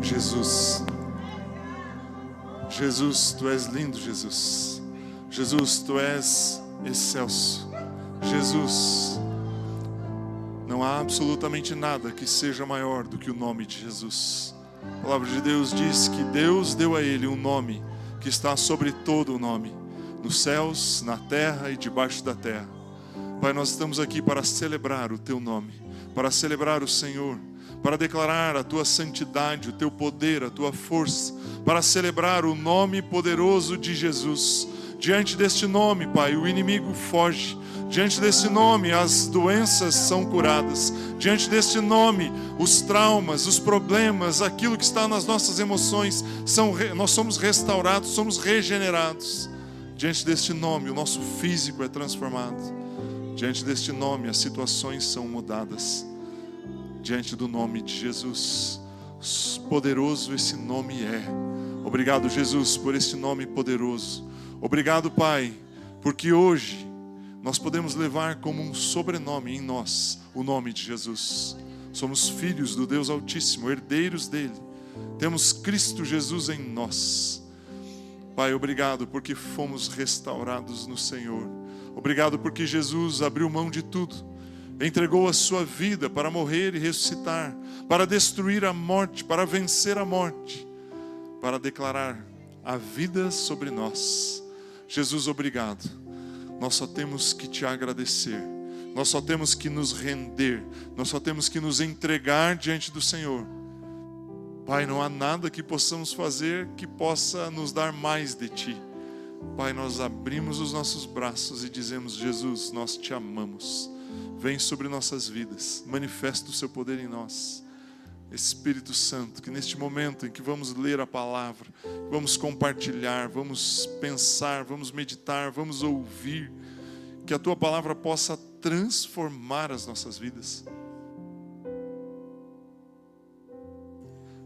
Jesus. Jesus, Tu és lindo, Jesus. Jesus, Tu és excelso. Jesus, não há absolutamente nada que seja maior do que o nome de Jesus. A palavra de Deus diz que Deus deu a Ele um nome que está sobre todo o nome, nos céus, na terra e debaixo da terra. Pai, nós estamos aqui para celebrar o Teu nome, para celebrar o Senhor, para declarar a Tua santidade, o Teu poder, a Tua força, para celebrar o nome poderoso de Jesus. Diante deste nome, Pai, o inimigo foge. Diante desse nome, as doenças são curadas. Diante deste nome, os traumas, os problemas, aquilo que está nas nossas emoções, nós somos restaurados, somos regenerados. Diante deste nome, o nosso físico é transformado. Diante deste nome, as situações são mudadas. Diante do nome de Jesus, poderoso esse nome é. Obrigado, Jesus, por esse nome poderoso. Obrigado, Pai, porque hoje nós podemos levar como um sobrenome em nós o nome de Jesus. Somos filhos do Deus Altíssimo, herdeiros dele. Temos Cristo Jesus em nós. Pai, obrigado porque fomos restaurados no Senhor. Obrigado porque Jesus abriu mão de tudo, entregou a sua vida para morrer e ressuscitar, para destruir a morte, para vencer a morte, para declarar a vida sobre nós. Jesus, obrigado. Nós só temos que Te agradecer. Nós só temos que nos render. Nós só temos que nos entregar diante do Senhor. Pai, não há nada que possamos fazer que possa nos dar mais de Ti. Pai, nós abrimos os nossos braços e dizemos: Jesus, nós Te amamos. Vem sobre nossas vidas. Manifesta o Seu poder em nós. Espírito Santo, que neste momento em que vamos ler a palavra, vamos compartilhar, vamos pensar, vamos meditar, vamos ouvir, que a Tua palavra possa transformar as nossas vidas.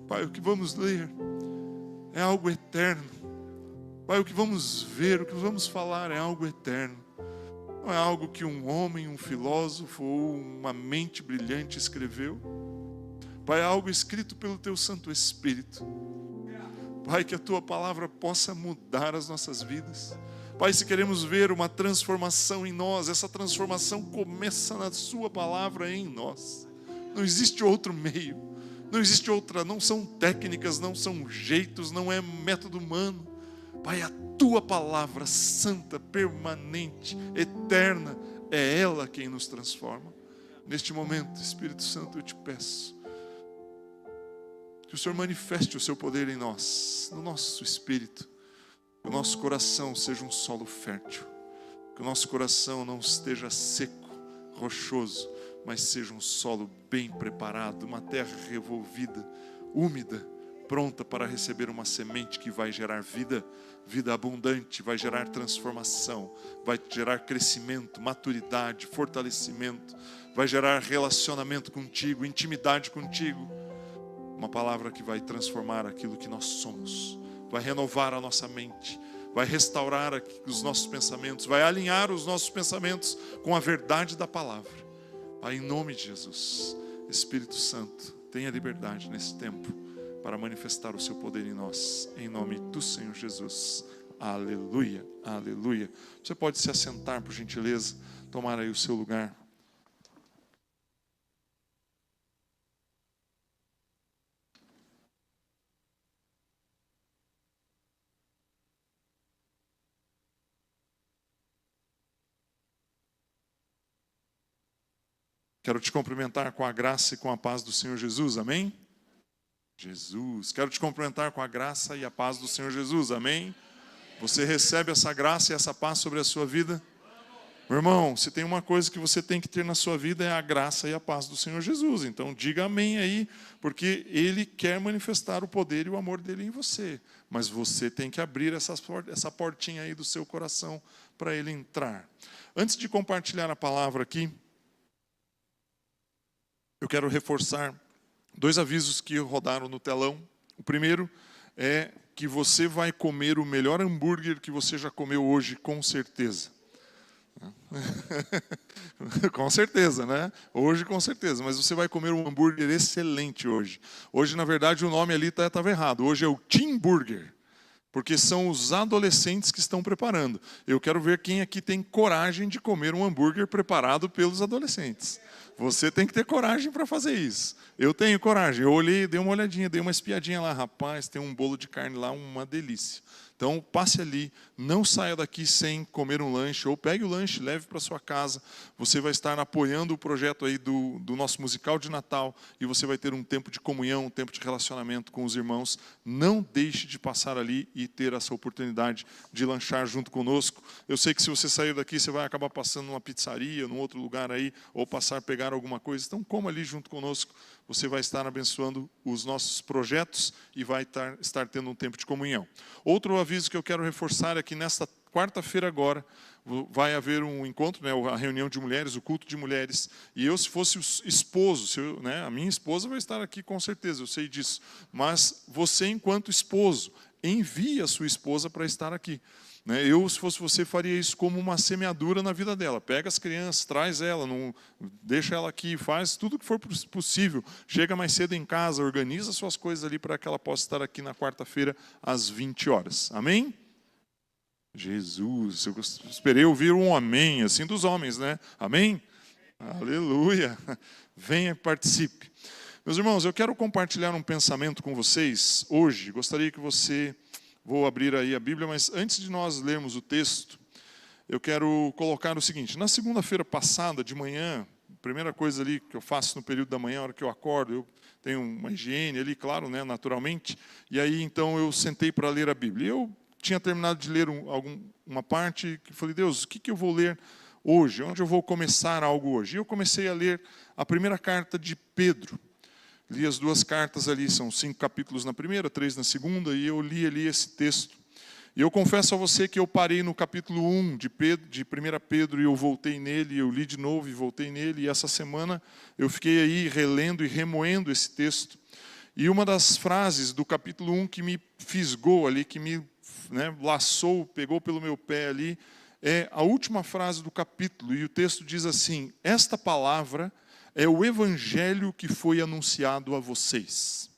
Pai, o que vamos ler é algo eterno. Pai, o que vamos ver, o que vamos falar é algo eterno. Não é algo que um homem, um filósofo ou uma mente brilhante escreveu. Pai, é algo escrito pelo Teu Santo Espírito. Pai, que a Tua palavra possa mudar as nossas vidas. Pai, se queremos ver uma transformação em nós, essa transformação começa na Sua palavra em nós. Não existe outro meio, não existe outra, não são técnicas, não são jeitos, não é método humano. Pai, a Tua palavra santa, permanente, eterna, é ela quem nos transforma. Neste momento, Espírito Santo, eu Te peço que o Senhor manifeste o Seu poder em nós, no nosso espírito. Que o nosso coração seja um solo fértil. Que o nosso coração não esteja seco, rochoso, mas seja um solo bem preparado, uma terra revolvida, úmida, pronta para receber uma semente que vai gerar vida, vida abundante, vai gerar transformação, vai gerar crescimento, maturidade, fortalecimento, vai gerar relacionamento contigo, intimidade contigo. Uma palavra que vai transformar aquilo que nós somos, vai renovar a nossa mente, vai restaurar os nossos pensamentos, vai alinhar os nossos pensamentos com a verdade da palavra. Pai, em nome de Jesus, Espírito Santo, tenha liberdade nesse tempo para manifestar o Seu poder em nós, em nome do Senhor Jesus. Aleluia, aleluia. Você pode se assentar, por gentileza, tomar aí o seu lugar. Quero te cumprimentar com a graça e com a paz do Senhor Jesus, amém? Jesus, quero te cumprimentar com a graça e a paz do Senhor Jesus, amém? Você recebe essa graça e essa paz sobre a sua vida? Meu irmão, se tem uma coisa que você tem que ter na sua vida é a graça e a paz do Senhor Jesus. Então diga amém aí, porque Ele quer manifestar o poder e o amor dEle em você. Mas você tem que abrir essa portinha aí do seu coração para Ele entrar. Antes de compartilhar a palavra aqui, eu quero reforçar 2 avisos que rodaram no telão. O primeiro é que você vai comer o melhor hambúrguer que você já comeu hoje, com certeza. Com certeza, né? Hoje com certeza, mas você vai comer um hambúrguer excelente hoje. Hoje, na verdade, o nome ali estava errado. Hoje é o Team Burger, porque são os adolescentes que estão preparando. Eu quero ver quem aqui tem coragem de comer um hambúrguer preparado pelos adolescentes. Você tem que ter coragem para fazer isso. Eu tenho coragem. Eu olhei, dei uma olhadinha, dei uma espiadinha lá. Rapaz, tem um bolo de carne lá, uma delícia. Então, passe ali, não saia daqui sem comer um lanche, ou pegue o lanche, leve para sua casa. Você vai estar apoiando o projeto aí do nosso musical de Natal, e você vai ter um tempo de comunhão, um tempo de relacionamento com os irmãos. Não deixe de passar ali e ter essa oportunidade de lanchar junto conosco. Eu sei que se você sair daqui, você vai acabar passando numa pizzaria, num outro lugar aí, ou passar a pegar alguma coisa. Então, coma ali junto conosco. Você vai estar abençoando os nossos projetos e vai estar tendo um tempo de comunhão. Outro aviso que eu quero reforçar é que nesta quarta-feira agora vai haver um encontro, né, a reunião de mulheres, o culto de mulheres. E eu, se fosse o esposo, a minha esposa vai estar aqui com certeza, eu sei disso. Mas você, enquanto esposo, envie a sua esposa para estar aqui. Eu, se fosse você, faria isso como uma semeadura na vida dela. Pega as crianças, traz ela, não, deixa ela aqui, faz tudo o que for possível. Chega mais cedo em casa, organiza suas coisas ali para que ela possa estar aqui na quarta-feira às 20 horas. Amém? Jesus, eu esperei ouvir um amém, assim dos homens, né? Amém? Aleluia! Venha e participe. Meus irmãos, eu quero compartilhar um pensamento com vocês hoje. Gostaria que você... Vou abrir aí a Bíblia, mas antes de nós lermos o texto, eu quero colocar o seguinte. Na segunda-feira passada, de manhã, a primeira coisa ali que eu faço no período da manhã, a hora que eu acordo, eu tenho uma higiene ali, claro, né, naturalmente, e aí então eu sentei para ler a Bíblia. Eu tinha terminado de ler uma parte que falei, Deus, o que eu vou ler hoje? Onde eu vou começar algo hoje? E eu comecei a ler a primeira carta de Pedro. Li as duas cartas ali, são 5 capítulos na primeira, 3 na segunda, e eu li ali esse texto. E eu confesso a você que eu parei no capítulo 1 de 1 Pedro, e eu voltei nele, eu li de novo e voltei nele, e essa semana eu fiquei aí relendo e remoendo esse texto. E uma das frases do capítulo 1 que me fisgou ali, que me laçou, pegou pelo meu pé ali, é a última frase do capítulo, e o texto diz assim, esta palavra é o evangelho que foi anunciado a vocês.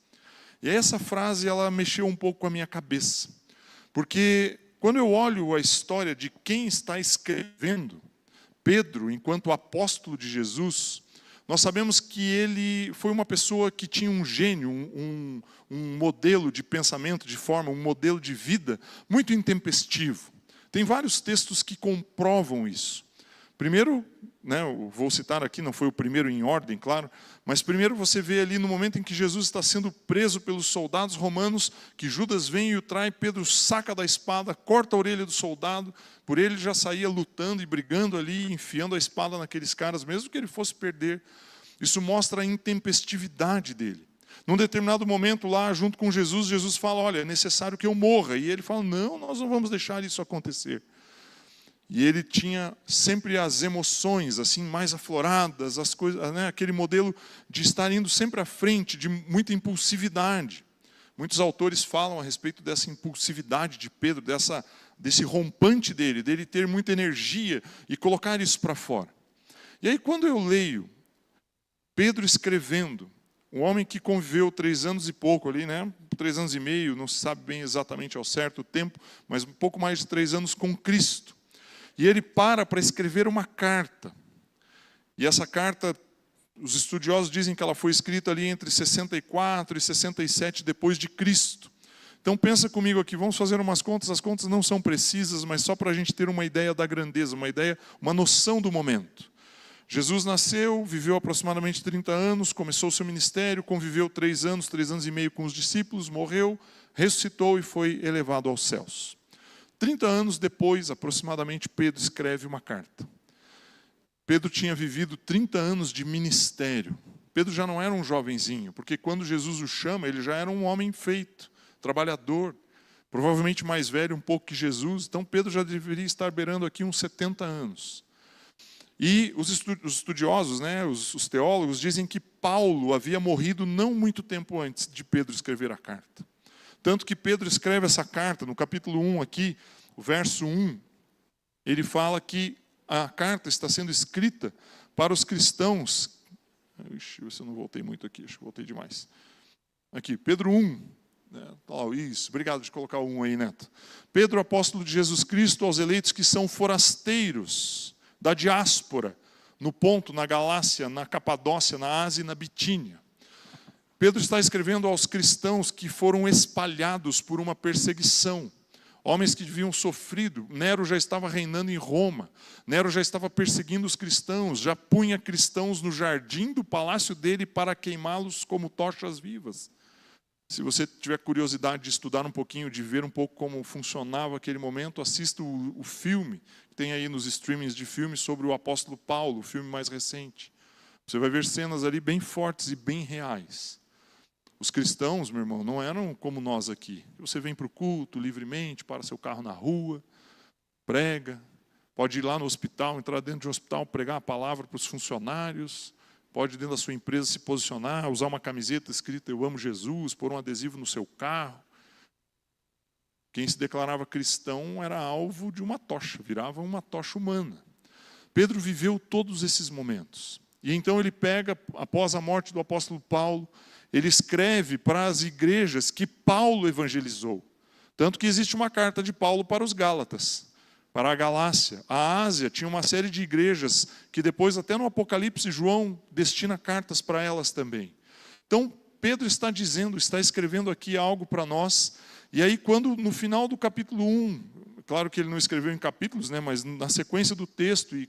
E essa frase, ela mexeu um pouco com a minha cabeça. Porque quando eu olho a história de quem está escrevendo, Pedro, enquanto apóstolo de Jesus, nós sabemos que ele foi uma pessoa que tinha um gênio, um modelo de pensamento, de forma, um modelo de vida muito intempestivo. Tem vários textos que comprovam isso. Primeiro, eu vou citar aqui, não foi o primeiro em ordem, claro, mas primeiro você vê ali no momento em que Jesus está sendo preso pelos soldados romanos, que Judas vem e o trai, Pedro saca da espada, corta a orelha do soldado, por ele já saía lutando e brigando ali, enfiando a espada naqueles caras, mesmo que ele fosse perder. Isso mostra a intempestividade dele. Num determinado momento lá, junto com Jesus, Jesus fala, olha, é necessário que eu morra. E ele fala, não, nós não vamos deixar isso acontecer. E ele tinha sempre as emoções assim mais afloradas, as coisas, aquele modelo de estar indo sempre à frente, de muita impulsividade. Muitos autores falam a respeito dessa impulsividade de Pedro, desse rompante dele ter muita energia e colocar isso para fora. E aí quando eu leio Pedro escrevendo, um homem que conviveu 3 anos e pouco ali, 3 anos e meio, não se sabe bem exatamente ao certo o tempo, mas um pouco mais de 3 anos com Cristo. E ele para escrever uma carta. E essa carta, os estudiosos dizem que ela foi escrita ali entre 64 e 67 depois de Cristo. Então pensa comigo aqui, vamos fazer umas contas, as contas não são precisas, mas só para a gente ter uma ideia da grandeza, uma noção do momento. Jesus nasceu, viveu aproximadamente 30 anos, começou o seu ministério, conviveu 3 anos e meio com os discípulos, morreu, ressuscitou e foi elevado aos céus. 30 anos depois, aproximadamente, Pedro escreve uma carta. Pedro tinha vivido 30 anos de ministério. Pedro já não era um jovenzinho, porque quando Jesus o chama, ele já era um homem feito, trabalhador, provavelmente mais velho um pouco que Jesus. Então Pedro já deveria estar beirando aqui uns 70 anos. E os estudiosos, os teólogos, dizem que Paulo havia morrido não muito tempo antes de Pedro escrever a carta. Tanto que Pedro escreve essa carta, no capítulo 1 aqui, o verso 1, ele fala que a carta está sendo escrita para os cristãos. Ixi, eu não voltei muito aqui, acho que voltei demais. Aqui, Pedro 1. Isso, obrigado de colocar o 1 aí, Neto. Pedro, apóstolo de Jesus Cristo, aos eleitos que são forasteiros da diáspora, no Ponto, na Galácia, na Capadócia, na Ásia e na Bitínia. Pedro está escrevendo aos cristãos que foram espalhados por uma perseguição. Homens que haviam sofrido. Nero já estava reinando em Roma. Nero já estava perseguindo os cristãos. Já punha cristãos no jardim do palácio dele para queimá-los como tochas vivas. Se você tiver curiosidade de estudar um pouquinho, de ver um pouco como funcionava aquele momento, assista o filme, que tem aí nos streamings de filmes sobre o apóstolo Paulo, o filme mais recente. Você vai ver cenas ali bem fortes e bem reais. Os cristãos, meu irmão, não eram como nós aqui. Você vem para o culto livremente, para seu carro na rua, prega, pode ir lá no hospital, entrar dentro de um hospital, pregar a palavra para os funcionários, pode dentro da sua empresa se posicionar, usar uma camiseta escrita "Eu amo Jesus", pôr um adesivo no seu carro. Quem se declarava cristão era alvo de uma tocha, virava uma tocha humana. Pedro viveu todos esses momentos. E então ele pega, após a morte do apóstolo Paulo, ele escreve para as igrejas que Paulo evangelizou. Tanto que existe uma carta de Paulo para os Gálatas, para a Galácia. A Ásia tinha uma série de igrejas que depois, até no Apocalipse, João destina cartas para elas também. Então, Pedro está dizendo, está escrevendo aqui algo para nós. E aí, quando no final do capítulo 1, claro que ele não escreveu em capítulos, né, mas na sequência do texto, e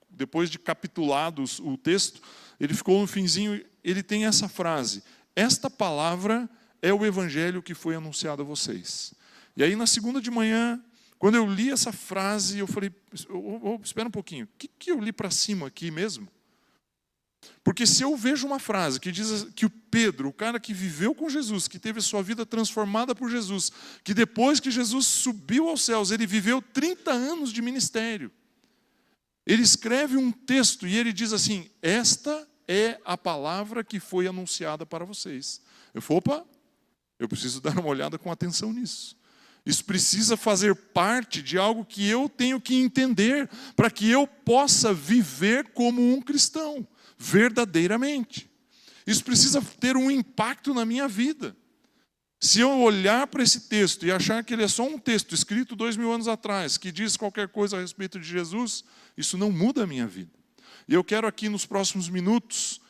depois de capitulados o texto, ele ficou no finzinho, ele tem essa frase: "Esta palavra é o evangelho que foi anunciado a vocês." E aí, na segunda de manhã, quando eu li essa frase, eu falei, espera um pouquinho, o que eu li para cima aqui mesmo? Porque se eu vejo uma frase que diz que o Pedro, o cara que viveu com Jesus, que teve sua vida transformada por Jesus, que depois que Jesus subiu aos céus, ele viveu 30 anos de ministério. Ele escreve um texto e ele diz assim: "Esta é a palavra que foi anunciada para vocês." Eu falei, opa, eu preciso dar uma olhada com atenção nisso. Isso precisa fazer parte de algo que eu tenho que entender, para que eu possa viver como um cristão, verdadeiramente. Isso precisa ter um impacto na minha vida. Se eu olhar para esse texto e achar que ele é só um texto escrito 2000 anos atrás, que diz qualquer coisa a respeito de Jesus, isso não muda a minha vida. E eu quero aqui nos próximos minutos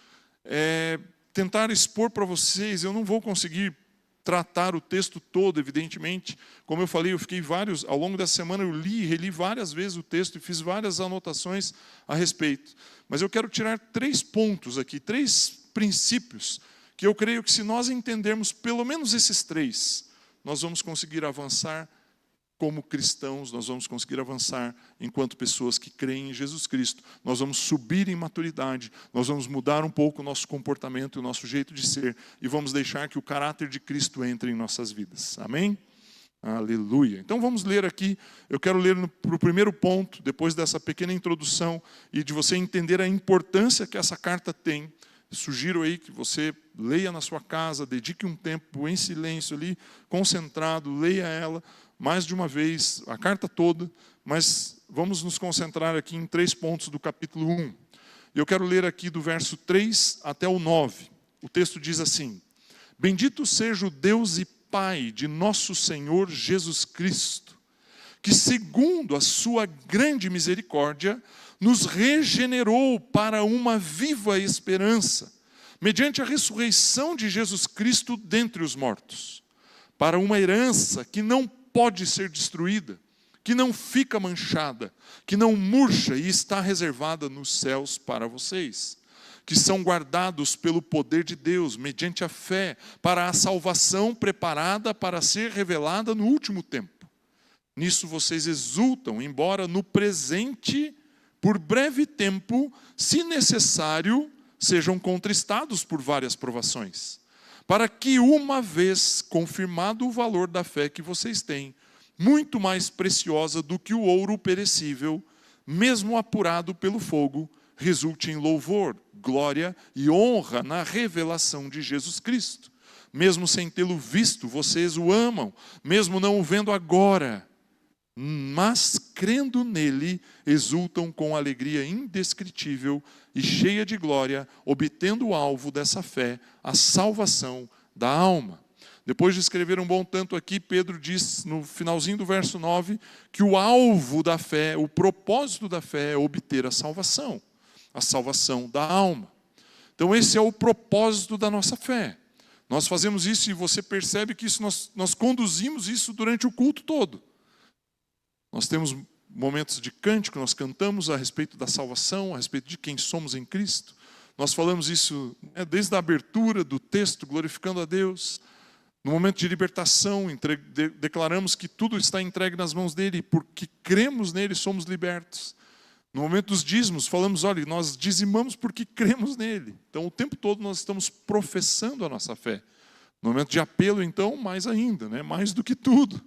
tentar expor para vocês. Eu não vou conseguir tratar o texto todo, evidentemente. Como eu falei, eu fiquei ao longo dessa semana eu li e reli várias vezes o texto e fiz várias anotações a respeito. Mas eu quero tirar 3 pontos aqui, 3 princípios, que eu creio que se nós entendermos pelo menos esses 3, nós vamos conseguir avançar como cristãos, nós vamos conseguir avançar enquanto pessoas que creem em Jesus Cristo. Nós vamos subir em maturidade, nós vamos mudar um pouco o nosso comportamento, o nosso jeito de ser, e vamos deixar que o caráter de Cristo entre em nossas vidas. Amém? Aleluia. Então vamos ler aqui. Eu quero ler para o primeiro ponto, depois dessa pequena introdução, e de você entender a importância que essa carta tem. Sugiro aí que você leia na sua casa, dedique um tempo em silêncio ali, concentrado, leia ela mais de uma vez, a carta toda, mas vamos nos concentrar aqui em 3 pontos do capítulo 1. Eu quero ler aqui do verso 3 até o 9. O texto diz assim: "Bendito seja o Deus e Pai de nosso Senhor Jesus Cristo, que segundo a sua grande misericórdia, nos regenerou para uma viva esperança, mediante a ressurreição de Jesus Cristo dentre os mortos, para uma herança que não pode ser destruída, que não fica manchada, que não murcha e está reservada nos céus para vocês, que são guardados pelo poder de Deus, mediante a fé, para a salvação preparada para ser revelada no último tempo. Nisso vocês exultam, embora no presente, por breve tempo, se necessário, sejam contristados por várias provações, para que, uma vez confirmado o valor da fé que vocês têm, muito mais preciosa do que o ouro perecível, mesmo apurado pelo fogo, resulte em louvor, glória e honra na revelação de Jesus Cristo. Mesmo sem tê-lo visto, vocês o amam, mesmo não o vendo agora. mas crendo nele, exultam com alegria indescritível e cheia de glória, obtendo o alvo dessa fé, a salvação da alma. Depois de escrever um bom tanto aqui, Pedro diz no finalzinho do verso 9, que o alvo da fé, o propósito da fé é obter a salvação da alma. Então esse é o propósito da nossa fé. Nós fazemos isso e você percebe que isso nós conduzimos isso durante o culto todo. Nós temos momentos de cântico, nós cantamos a respeito da salvação, a respeito de quem somos em Cristo. Nós falamos isso desde a abertura do texto, glorificando a Deus. No momento de libertação, declaramos que tudo está entregue nas mãos dele, porque cremos nele, somos libertos. No momento dos dízimos, falamos, olha, nós dizimamos porque cremos nele. Então, o tempo todo nós estamos professando a nossa fé. No momento de apelo, então, mais ainda, mais do que tudo.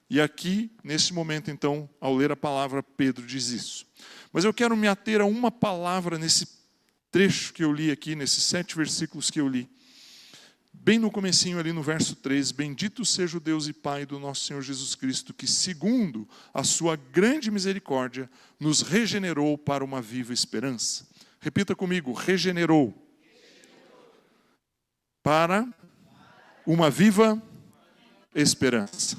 E aqui, nesse momento, então, ao ler a palavra, Pedro diz isso. Mas eu quero me ater a uma palavra nesse trecho que eu li aqui, nesses 7 versículos que eu li. Bem no comecinho ali no verso 3, bendito seja o Deus e Pai do nosso Senhor Jesus Cristo, que segundo a sua grande misericórdia, nos regenerou para uma viva esperança. Repita comigo, regenerou. Para uma viva esperança.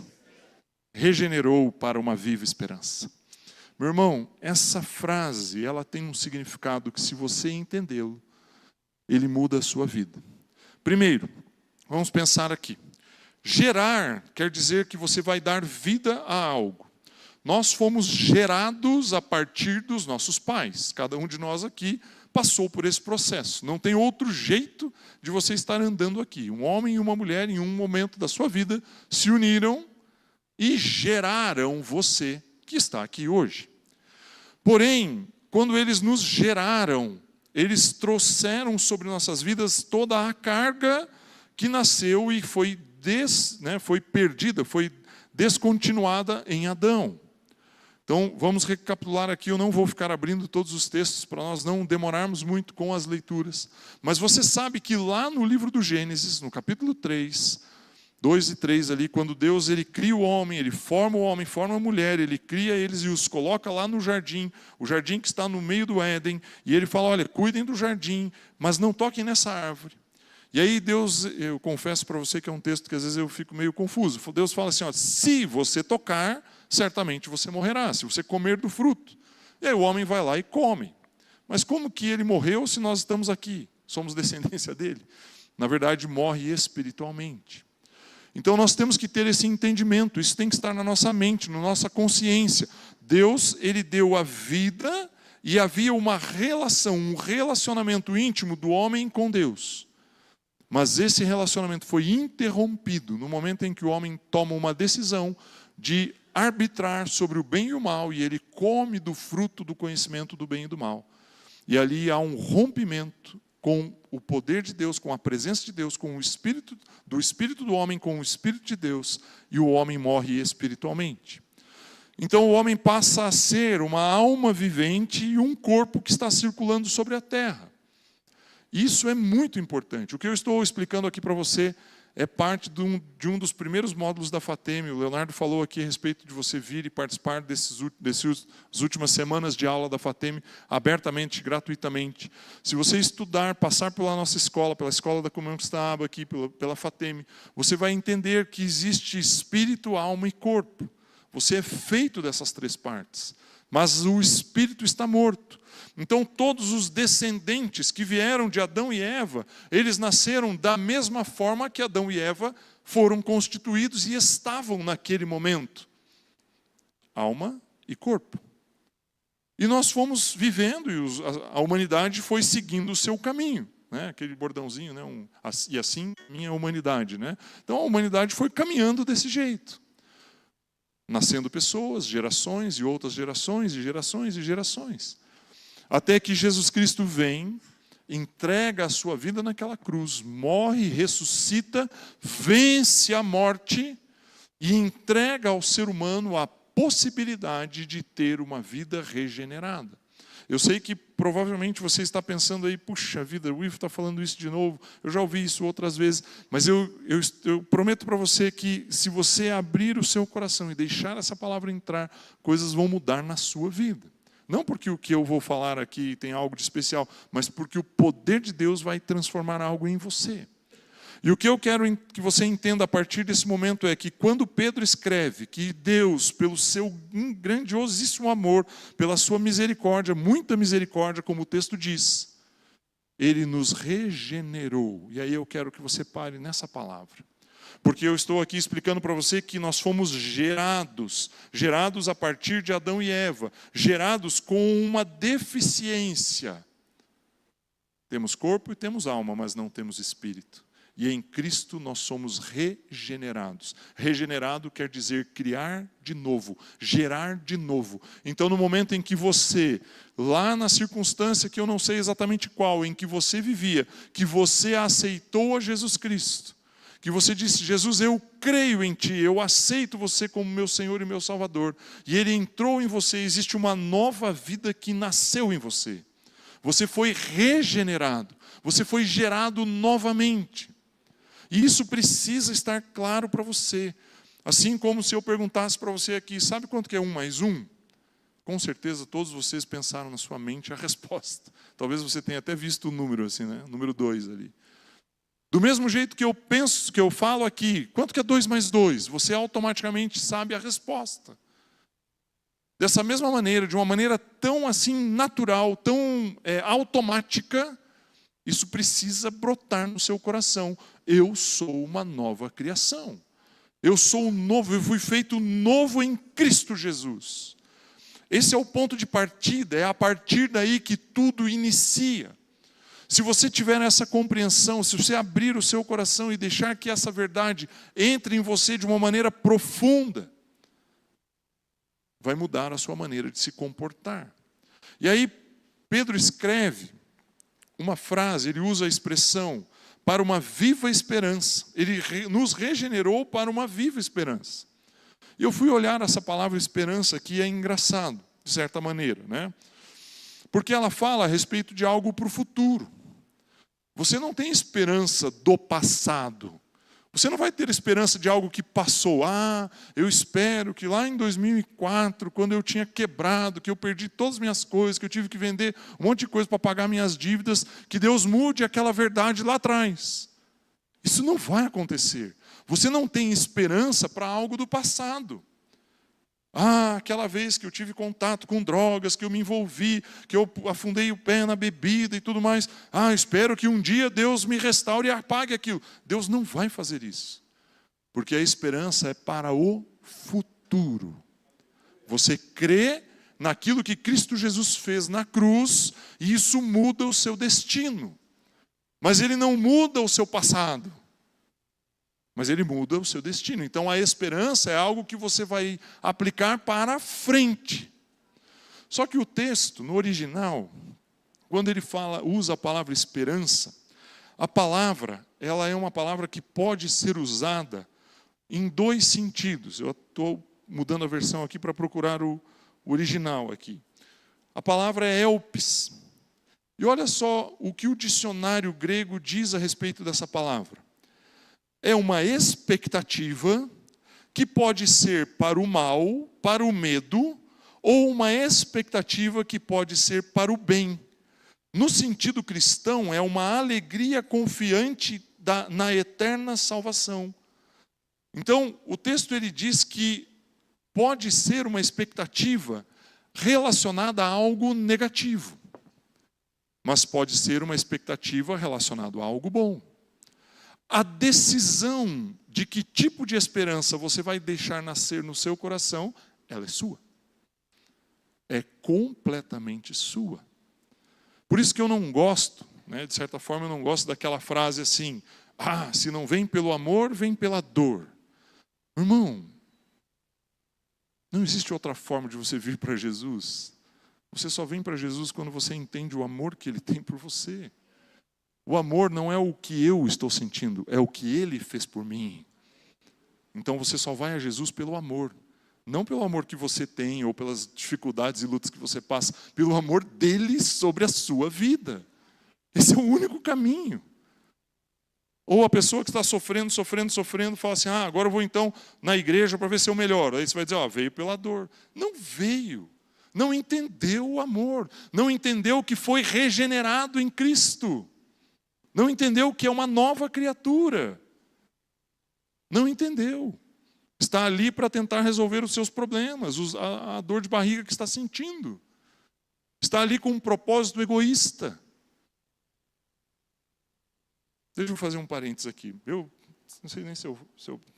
Regenerou para uma viva esperança. Meu irmão, essa frase, ela tem um significado que se você entendê-lo, ele muda a sua vida. Primeiro, vamos pensar aqui. Gerar quer dizer que você vai dar vida a algo. Nós fomos gerados a partir dos nossos pais. Cada um de nós aqui passou por esse processo. Não tem outro jeito de você estar andando aqui. Um homem e uma mulher, em um momento da sua vida, se uniram e geraram você que está aqui hoje. Porém, quando eles nos geraram, eles trouxeram sobre nossas vidas toda a carga que nasceu e foi perdida, foi descontinuada em Adão. Então, vamos recapitular aqui, eu não vou ficar abrindo todos os textos para nós não demorarmos muito com as leituras. Mas você sabe que lá no livro do Gênesis, no capítulo 3, 2 e 3 ali, quando Deus ele cria o homem, ele forma o homem, forma a mulher, ele cria eles e os coloca lá no jardim, o jardim que está no meio do Éden, e ele fala, olha, cuidem do jardim, mas não toquem nessa árvore. E aí Deus, eu confesso para você que é um texto que às vezes eu fico meio confuso. Deus fala assim, ó, se você tocar, certamente você morrerá, se você comer do fruto. E aí o homem vai lá e come. Mas como que ele morreu se nós estamos aqui? Somos descendência dele? Na verdade, morre espiritualmente. Então nós temos que ter esse entendimento, isso tem que estar na nossa mente, na nossa consciência. Deus, ele deu a vida e havia uma relação, um relacionamento íntimo do homem com Deus. Mas esse relacionamento foi interrompido no momento em que o homem toma uma decisão de arbitrar sobre o bem e o mal, e ele come do fruto do conhecimento do bem e do mal. E ali há um rompimento com o poder de Deus, com a presença de Deus, com o espírito do homem, com o Espírito de Deus, e o homem morre espiritualmente. Então o homem passa a ser uma alma vivente e um corpo que está circulando sobre a terra. Isso é muito importante. O que eu estou explicando aqui para você é parte de um dos primeiros módulos da FATEM. O Leonardo falou aqui a respeito de você vir e participar dessas últimas semanas de aula da FATEM, abertamente, gratuitamente. Se você estudar, passar pela nossa escola, pela Escola da Comunhão Cristã Aba, aqui, pela FATEM, você vai entender que existe espírito, alma e corpo. Você é feito dessas 3 partes, mas o espírito está morto. Então todos os descendentes que vieram de Adão e Eva, eles nasceram da mesma forma que Adão e Eva foram constituídos e estavam naquele momento. Alma e corpo. E nós fomos vivendo e a humanidade foi seguindo o seu caminho. Aquele bordãozinho, e assim minha humanidade. Então a humanidade foi caminhando desse jeito. Nascendo pessoas, gerações e outras gerações e gerações e gerações. Até que Jesus Cristo vem, entrega a sua vida naquela cruz, morre, ressuscita, vence a morte e entrega ao ser humano a possibilidade de ter uma vida regenerada. Eu sei que provavelmente você está pensando aí, puxa vida, o Ivo está falando isso de novo, eu já ouvi isso outras vezes, mas eu prometo para você que se você abrir o seu coração e deixar essa palavra entrar, coisas vão mudar na sua vida. Não porque o que eu vou falar aqui tem algo de especial, mas porque o poder de Deus vai transformar algo em você. E o que eu quero que você entenda a partir desse momento é que quando Pedro escreve que Deus, pelo seu grandiosíssimo amor, pela sua misericórdia, muita misericórdia, como o texto diz, Ele nos regenerou. E aí eu quero que você pare nessa palavra. Porque eu estou aqui explicando para você que nós fomos gerados a partir de Adão e Eva, gerados com uma deficiência. Temos corpo e temos alma, mas não temos espírito. E em Cristo nós somos regenerados. Regenerado quer dizer criar de novo, gerar de novo. Então no momento em que você, lá na circunstância que eu não sei exatamente qual, em que você vivia, que você aceitou a Jesus Cristo, que você disse, Jesus, eu creio em Ti, eu aceito você como meu Senhor e meu Salvador, e Ele entrou em você, existe uma nova vida que nasceu em você. Você foi regenerado, você foi gerado novamente. E isso precisa estar claro para você. Assim como se eu perguntasse para você aqui, sabe quanto que é 1 mais 1? Com certeza todos vocês pensaram na sua mente a resposta. Talvez você tenha até visto o número assim, né? Número 2 ali. Do mesmo jeito que eu penso, que eu falo aqui, quanto que é 2 mais 2? Você automaticamente sabe a resposta. Dessa mesma maneira, de uma maneira tão assim natural, tão automática, isso precisa brotar no seu coração. Eu sou uma nova criação. Eu sou novo, eu fui feito novo em Cristo Jesus. Esse é o ponto de partida, é a partir daí que tudo inicia. Se você tiver essa compreensão, se você abrir o seu coração e deixar que essa verdade entre em você de uma maneira profunda, vai mudar a sua maneira de se comportar. E aí Pedro escreve uma frase, ele usa a expressão para uma viva esperança. Ele nos regenerou para uma viva esperança. E eu fui olhar essa palavra esperança aqui, é engraçado, de certa maneira, né? Porque ela fala a respeito de algo para o futuro. Você não tem esperança do passado. Você não vai ter esperança de algo que passou. Eu espero que lá em 2004, quando eu tinha quebrado, que eu perdi todas as minhas coisas, que eu tive que vender um monte de coisa para pagar minhas dívidas, que Deus mude aquela verdade lá atrás. Isso não vai acontecer. Você não tem esperança para algo do passado. Aquela vez que eu tive contato com drogas, que eu me envolvi, que eu afundei o pé na bebida e tudo mais. Espero que um dia Deus me restaure e apague aquilo. Deus não vai fazer isso. Porque a esperança é para o futuro. Você crê naquilo que Cristo Jesus fez na cruz e isso muda o seu destino. Mas Ele não muda o seu passado. Mas Ele muda o seu destino. Então a esperança é algo que você vai aplicar para frente. Só que o texto, no original, quando ele usa a palavra esperança, a palavra, ela é uma palavra que pode ser usada em 2 sentidos. Eu estou mudando a versão aqui para procurar o original aqui. A palavra é elpis. E olha só o que o dicionário grego diz a respeito dessa palavra. É uma expectativa que pode ser para o mal, para o medo, ou uma expectativa que pode ser para o bem. No sentido cristão, é uma alegria confiante na eterna salvação. Então, o texto ele diz que pode ser uma expectativa relacionada a algo negativo, mas pode ser uma expectativa relacionada a algo bom. A decisão de que tipo de esperança você vai deixar nascer no seu coração, ela é sua. É completamente sua. Por isso que eu não gosto, de certa forma eu não gosto daquela frase assim, se não vem pelo amor, vem pela dor. Irmão, não existe outra forma de você vir para Jesus. Você só vem para Jesus quando você entende o amor que Ele tem por você. O amor não é o que eu estou sentindo, é o que Ele fez por mim. Então você só vai a Jesus pelo amor. Não pelo amor que você tem ou pelas dificuldades e lutas que você passa, pelo amor dele sobre a sua vida. Esse é o único caminho. Ou a pessoa que está sofrendo, fala assim, agora eu vou então na igreja para ver se eu melhoro. Aí você vai dizer, veio pela dor. Não veio. Não entendeu o amor. Não entendeu que foi regenerado em Cristo. Não entendeu que é uma nova criatura. Não entendeu. Está ali para tentar resolver os seus problemas, a dor de barriga que está sentindo. Está ali com um propósito egoísta. Deixa eu fazer um parênteses aqui. Eu não sei nem se eu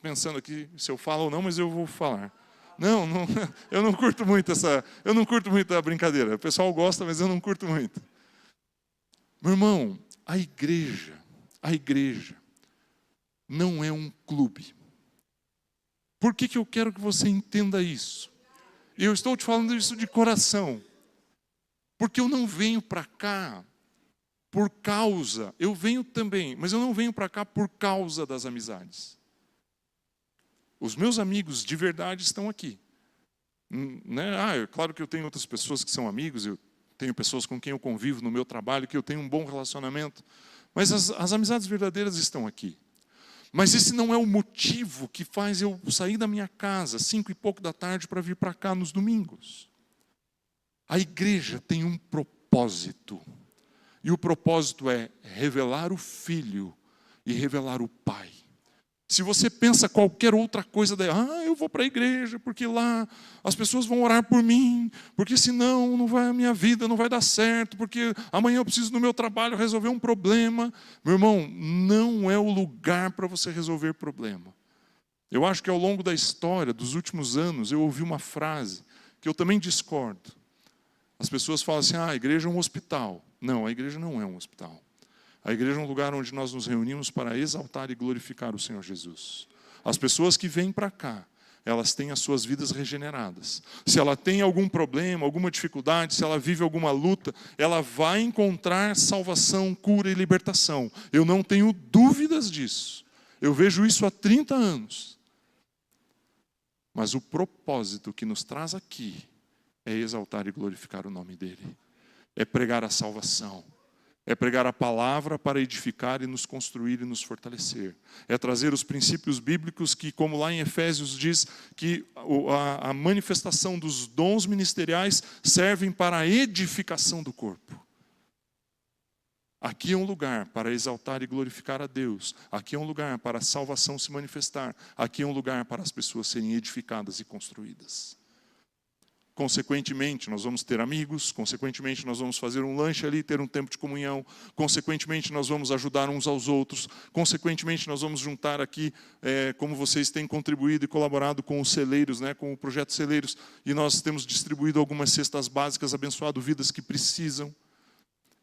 pensando aqui, se eu falo ou não, mas eu vou falar. Não, eu não curto muito a brincadeira. O pessoal gosta, mas eu não curto muito. Meu irmão, a igreja não é um clube. Por que eu quero que você entenda isso? E eu estou te falando isso de coração. Porque eu não venho para cá por causa, eu venho também, mas eu não venho para cá por causa das amizades. Os meus amigos de verdade estão aqui. Né? É claro que eu tenho outras pessoas que são amigos, eu tenho pessoas com quem eu convivo no meu trabalho, que eu tenho um bom relacionamento, mas as amizades verdadeiras estão aqui. Mas esse não é o motivo que faz eu sair da minha casa 5 e pouco da tarde para vir para cá nos domingos. A igreja tem um propósito. E o propósito é revelar o Filho e revelar o Pai. Se você pensa qualquer outra coisa, eu vou para a igreja, porque lá as pessoas vão orar por mim, porque senão a minha vida não vai dar certo, porque amanhã eu preciso no meu trabalho resolver um problema. Meu irmão, não é o lugar para você resolver problema. Eu acho que ao longo da história, dos últimos anos, eu ouvi uma frase que eu também discordo. As pessoas falam assim, a igreja é um hospital. Não, a igreja não é um hospital. A igreja é um lugar onde nós nos reunimos para exaltar e glorificar o Senhor Jesus. As pessoas que vêm para cá, elas têm as suas vidas regeneradas. Se ela tem algum problema, alguma dificuldade, se ela vive alguma luta, ela vai encontrar salvação, cura e libertação. Eu não tenho dúvidas disso. Eu vejo isso há 30 anos. Mas o propósito que nos traz aqui é exaltar e glorificar o nome dele. É pregar a salvação. É pregar a palavra para edificar e nos construir e nos fortalecer. É trazer os princípios bíblicos que, como lá em Efésios diz, que a manifestação dos dons ministeriais servem para a edificação do corpo. Aqui é um lugar para exaltar e glorificar a Deus. Aqui é um lugar para a salvação se manifestar. Aqui é um lugar para as pessoas serem edificadas e construídas. Consequentemente, nós vamos ter amigos, consequentemente, nós vamos fazer um lanche ali, ter um tempo de comunhão, consequentemente, nós vamos ajudar uns aos outros, consequentemente, nós vamos juntar aqui, como vocês têm contribuído e colaborado com os celeiros, com o projeto Celeiros, e nós temos distribuído algumas cestas básicas, abençoado vidas que precisam.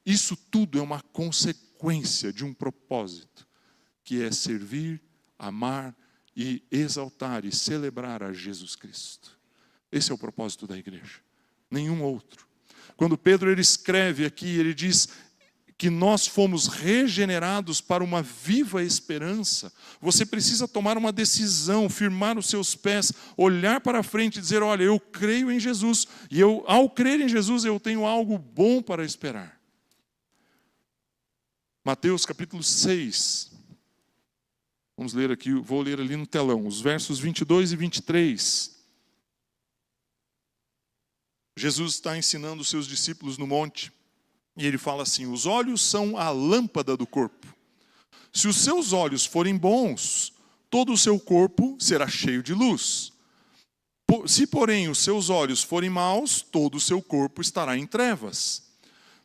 Isso tudo é uma consequência de um propósito, que é servir, amar e exaltar e celebrar a Jesus Cristo. Esse é o propósito da igreja, nenhum outro. Quando Pedro ele escreve aqui, ele diz que nós fomos regenerados para uma viva esperança. Você precisa tomar uma decisão, firmar os seus pés, olhar para frente e dizer, olha, eu creio em Jesus, e ao crer em Jesus eu tenho algo bom para esperar. Mateus capítulo 6, vamos ler aqui, vou ler ali no telão, os versos 22 e 23. Jesus está ensinando os seus discípulos no monte, e ele fala assim, os olhos são a lâmpada do corpo. Se os seus olhos forem bons, todo o seu corpo será cheio de luz. Se, porém, os seus olhos forem maus, todo o seu corpo estará em trevas.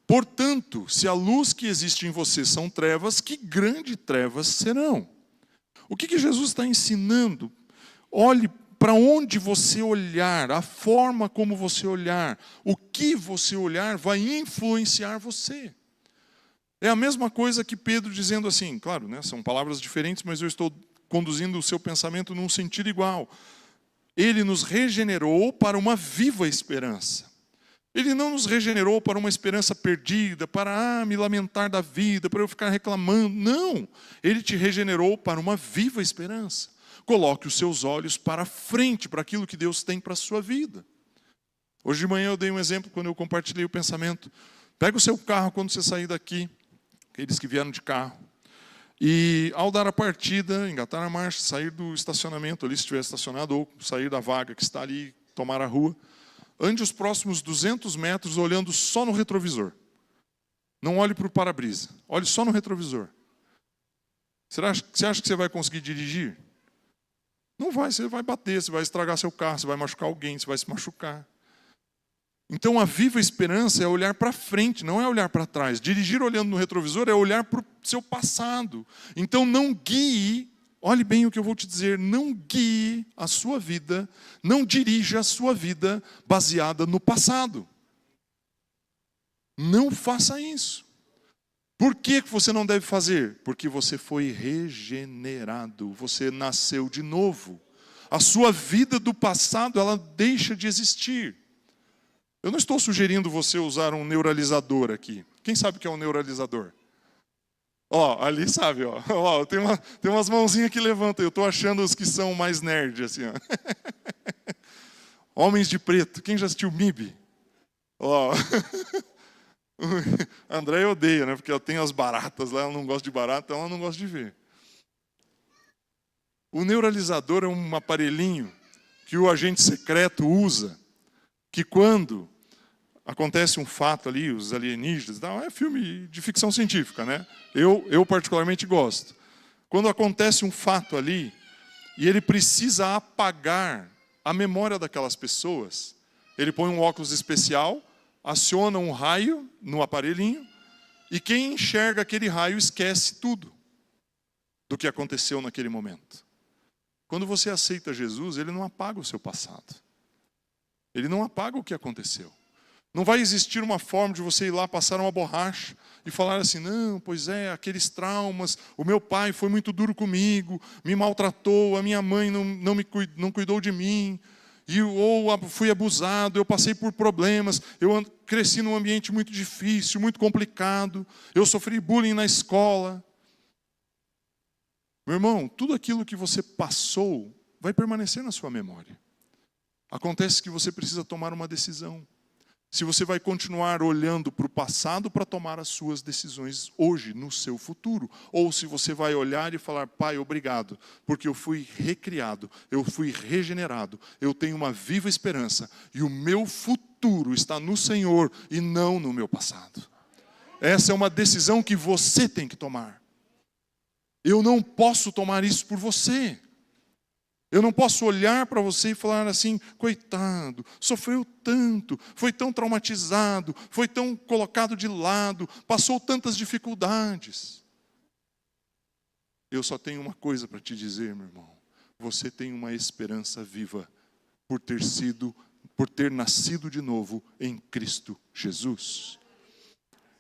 Portanto, se a luz que existe em você são trevas, que grandes trevas serão? O que Jesus está ensinando? Olhe para onde você olhar, a forma como você olhar, o que você olhar vai influenciar você. É a mesma coisa que Pedro dizendo assim, claro, são palavras diferentes, mas eu estou conduzindo o seu pensamento num sentido igual. Ele nos regenerou para uma viva esperança. Ele não nos regenerou para uma esperança perdida, para me lamentar da vida, para eu ficar reclamando. Não, ele te regenerou para uma viva esperança. Coloque os seus olhos para frente, para aquilo que Deus tem para a sua vida. Hoje de manhã eu dei um exemplo quando eu compartilhei o pensamento. Pega o seu carro quando você sair daqui, aqueles que vieram de carro, e ao dar a partida, engatar a marcha, sair do estacionamento ali, se estiver estacionado, ou sair da vaga que está ali, tomar a rua, ande os próximos 200 metros olhando só no retrovisor. Não olhe para o para-brisa, olhe só no retrovisor. Você acha que você vai conseguir dirigir? Não vai, você vai bater, você vai estragar seu carro, você vai machucar alguém, você vai se machucar. Então a viva esperança é olhar para frente, não é olhar para trás. Dirigir olhando no retrovisor é olhar para o seu passado. Então não guie, olhe bem o que eu vou te dizer, não guie a sua vida, não dirija a sua vida baseada no passado. Não faça isso. Por que você não deve fazer? Porque você foi regenerado, você nasceu de novo. A sua vida do passado, ela deixa de existir. Eu não estou sugerindo você usar um neuralizador aqui. Quem sabe o que é um neuralizador? Ó, ali sabe, ó. Ó, tem umas mãozinhas que levantam. Eu estou achando os que são mais nerd, assim, ó. Homens de Preto. Quem já assistiu MIB? Ó. A Andréia odeia, né? Porque ela tem as baratas lá, ela não gosta de barata, ela não gosta de ver. O neuralizador é um aparelhinho que o agente secreto usa, que quando acontece um fato ali, os alienígenas, não, é filme de ficção científica, né? Eu particularmente gosto. Quando acontece um fato ali, e ele precisa apagar a memória daquelas pessoas, ele põe um óculos especial, aciona um raio no aparelhinho, e quem enxerga aquele raio esquece tudo do que aconteceu naquele momento. Quando você aceita Jesus, ele não apaga o seu passado. Ele não apaga o que aconteceu. Não vai existir uma forma de você ir lá passar uma borracha e falar assim, não, pois é, aqueles traumas, o meu pai foi muito duro comigo, me maltratou, a minha mãe não cuidou de mim, ou fui abusado, eu passei por problemas, eu cresci num ambiente muito difícil, muito complicado, eu sofri bullying na escola. Meu irmão, tudo aquilo que você passou vai permanecer na sua memória. Acontece que você precisa tomar uma decisão. Se você vai continuar olhando para o passado para tomar as suas decisões hoje, no seu futuro. Ou se você vai olhar e falar, Pai, obrigado, porque eu fui recriado, eu fui regenerado, eu tenho uma viva esperança e o meu futuro está no Senhor e não no meu passado. Essa é uma decisão que você tem que tomar. Eu não posso tomar isso por você. Eu não posso olhar para você e falar assim, coitado, sofreu tanto, foi tão traumatizado, foi tão colocado de lado, passou tantas dificuldades. Eu só tenho uma coisa para te dizer, meu irmão. Você tem uma esperança viva por ter nascido de novo em Cristo Jesus.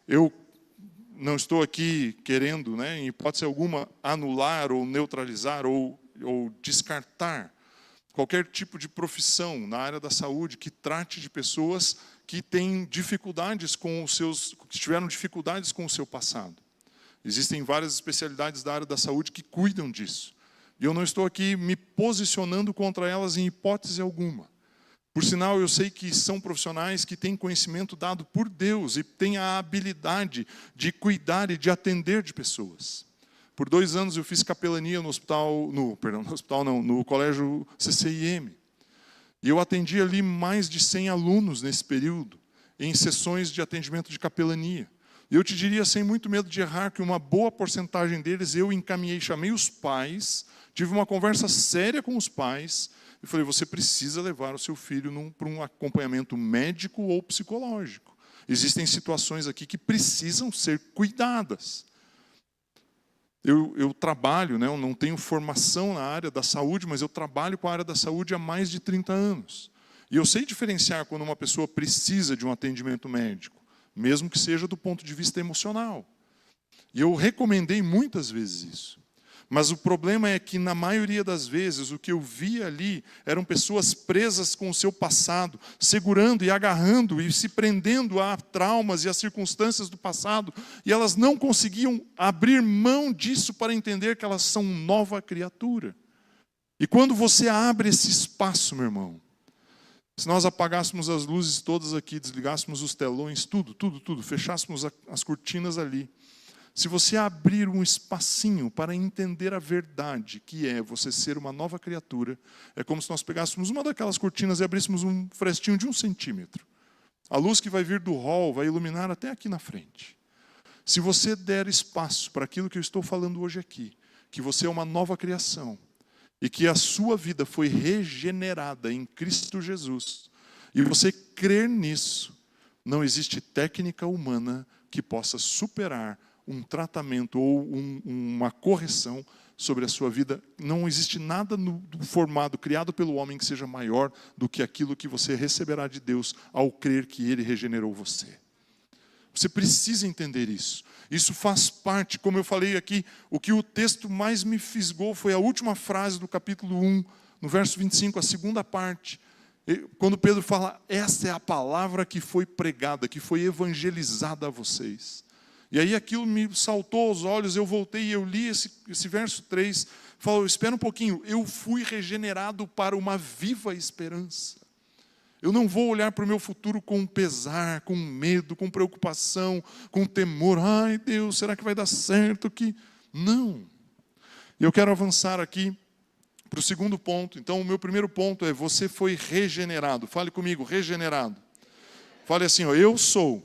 Eu não estou aqui querendo, em hipótese alguma, anular ou neutralizar ou descartar qualquer tipo de profissão na área da saúde que trate de pessoas que têm dificuldades que tiveram dificuldades com o seu passado. Existem várias especialidades da área da saúde que cuidam disso. E eu não estou aqui me posicionando contra elas em hipótese alguma. Por sinal, eu sei que são profissionais que têm conhecimento dado por Deus e têm a habilidade de cuidar e de atender de pessoas. Por 2 anos eu fiz capelania no colégio CCIM. E eu atendi ali mais de 100 alunos nesse período, em sessões de atendimento de capelania. E eu te diria, sem muito medo de errar, que uma boa porcentagem deles eu encaminhei, chamei os pais, tive uma conversa séria com os pais, e falei, você precisa levar o seu filho para um acompanhamento médico ou psicológico. Existem situações aqui que precisam ser cuidadas. Eu trabalho, eu não tenho formação na área da saúde, mas eu trabalho com a área da saúde há mais de 30 anos. E eu sei diferenciar quando uma pessoa precisa de um atendimento médico, mesmo que seja do ponto de vista emocional. E eu recomendei muitas vezes isso. Mas o problema é que, na maioria das vezes, o que eu via ali eram pessoas presas com o seu passado, segurando e agarrando e se prendendo a traumas e a circunstâncias do passado, e elas não conseguiam abrir mão disso para entender que elas são nova criatura. E quando você abre esse espaço, meu irmão, se nós apagássemos as luzes todas aqui, desligássemos os telões, tudo, fechássemos as cortinas ali, se você abrir um espacinho para entender a verdade, que é você ser uma nova criatura, é como se nós pegássemos uma daquelas cortinas e abríssemos um frestinho de 1 centímetro. A luz que vai vir do hall vai iluminar até aqui na frente. Se você der espaço para aquilo que eu estou falando hoje aqui, que você é uma nova criação, e que a sua vida foi regenerada em Cristo Jesus, e você crer nisso, não existe técnica humana que possa superar um tratamento ou uma correção sobre a sua vida. Não existe nada formado, criado pelo homem que seja maior do que aquilo que você receberá de Deus ao crer que Ele regenerou você. Você precisa entender isso. Isso faz parte, como eu falei aqui, o que o texto mais me fisgou foi a última frase do capítulo 1, no verso 25, a segunda parte. Quando Pedro fala, essa é a palavra que foi pregada, que foi evangelizada a vocês. E aí aquilo me saltou aos olhos, eu voltei e eu li esse verso 3, falou, espera um pouquinho, eu fui regenerado para uma viva esperança. Eu não vou olhar para o meu futuro com pesar, com medo, com preocupação, com temor. Ai Deus, será que vai dar certo? Não. E eu quero avançar aqui para o segundo ponto. Então o meu primeiro ponto é, você foi regenerado. Fale comigo, regenerado. Fale assim, eu sou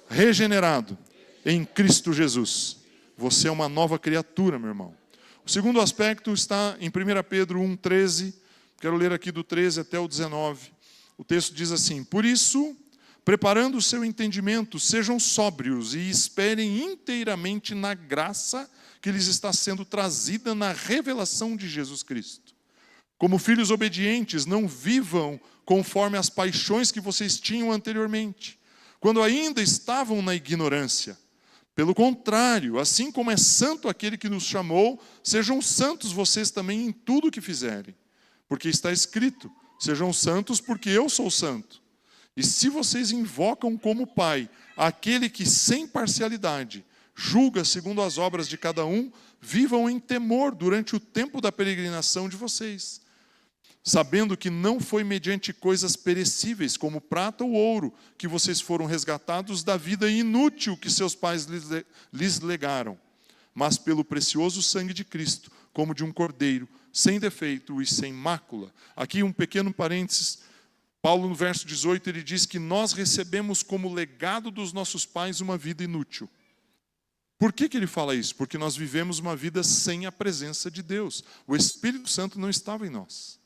regenerado em Cristo Jesus. Você é uma nova criatura, meu irmão. O segundo aspecto está em 1 Pedro 1,13. Quero ler aqui do 13 até o 19. O texto diz assim, por isso, preparando o seu entendimento, sejam sóbrios e esperem inteiramente na graça que lhes está sendo trazida na revelação de Jesus Cristo. Como filhos obedientes, não vivam conforme as paixões que vocês tinham anteriormente, quando ainda estavam na ignorância. Pelo contrário, assim como é santo aquele que nos chamou, sejam santos vocês também em tudo o que fizerem. Porque está escrito, sejam santos porque eu sou santo. E se vocês invocam como Pai aquele que sem parcialidade julga segundo as obras de cada um, vivam em temor durante o tempo da peregrinação de vocês, sabendo que não foi mediante coisas perecíveis, como prata ou ouro, que vocês foram resgatados da vida inútil que seus pais lhes legaram, mas pelo precioso sangue de Cristo, como de um cordeiro, sem defeito e sem mácula. Aqui um pequeno parênteses, Paulo no verso 18, ele diz que nós recebemos como legado dos nossos pais uma vida inútil. Por que ele fala isso? Porque nós vivemos uma vida sem a presença de Deus. O Espírito Santo não estava em nós.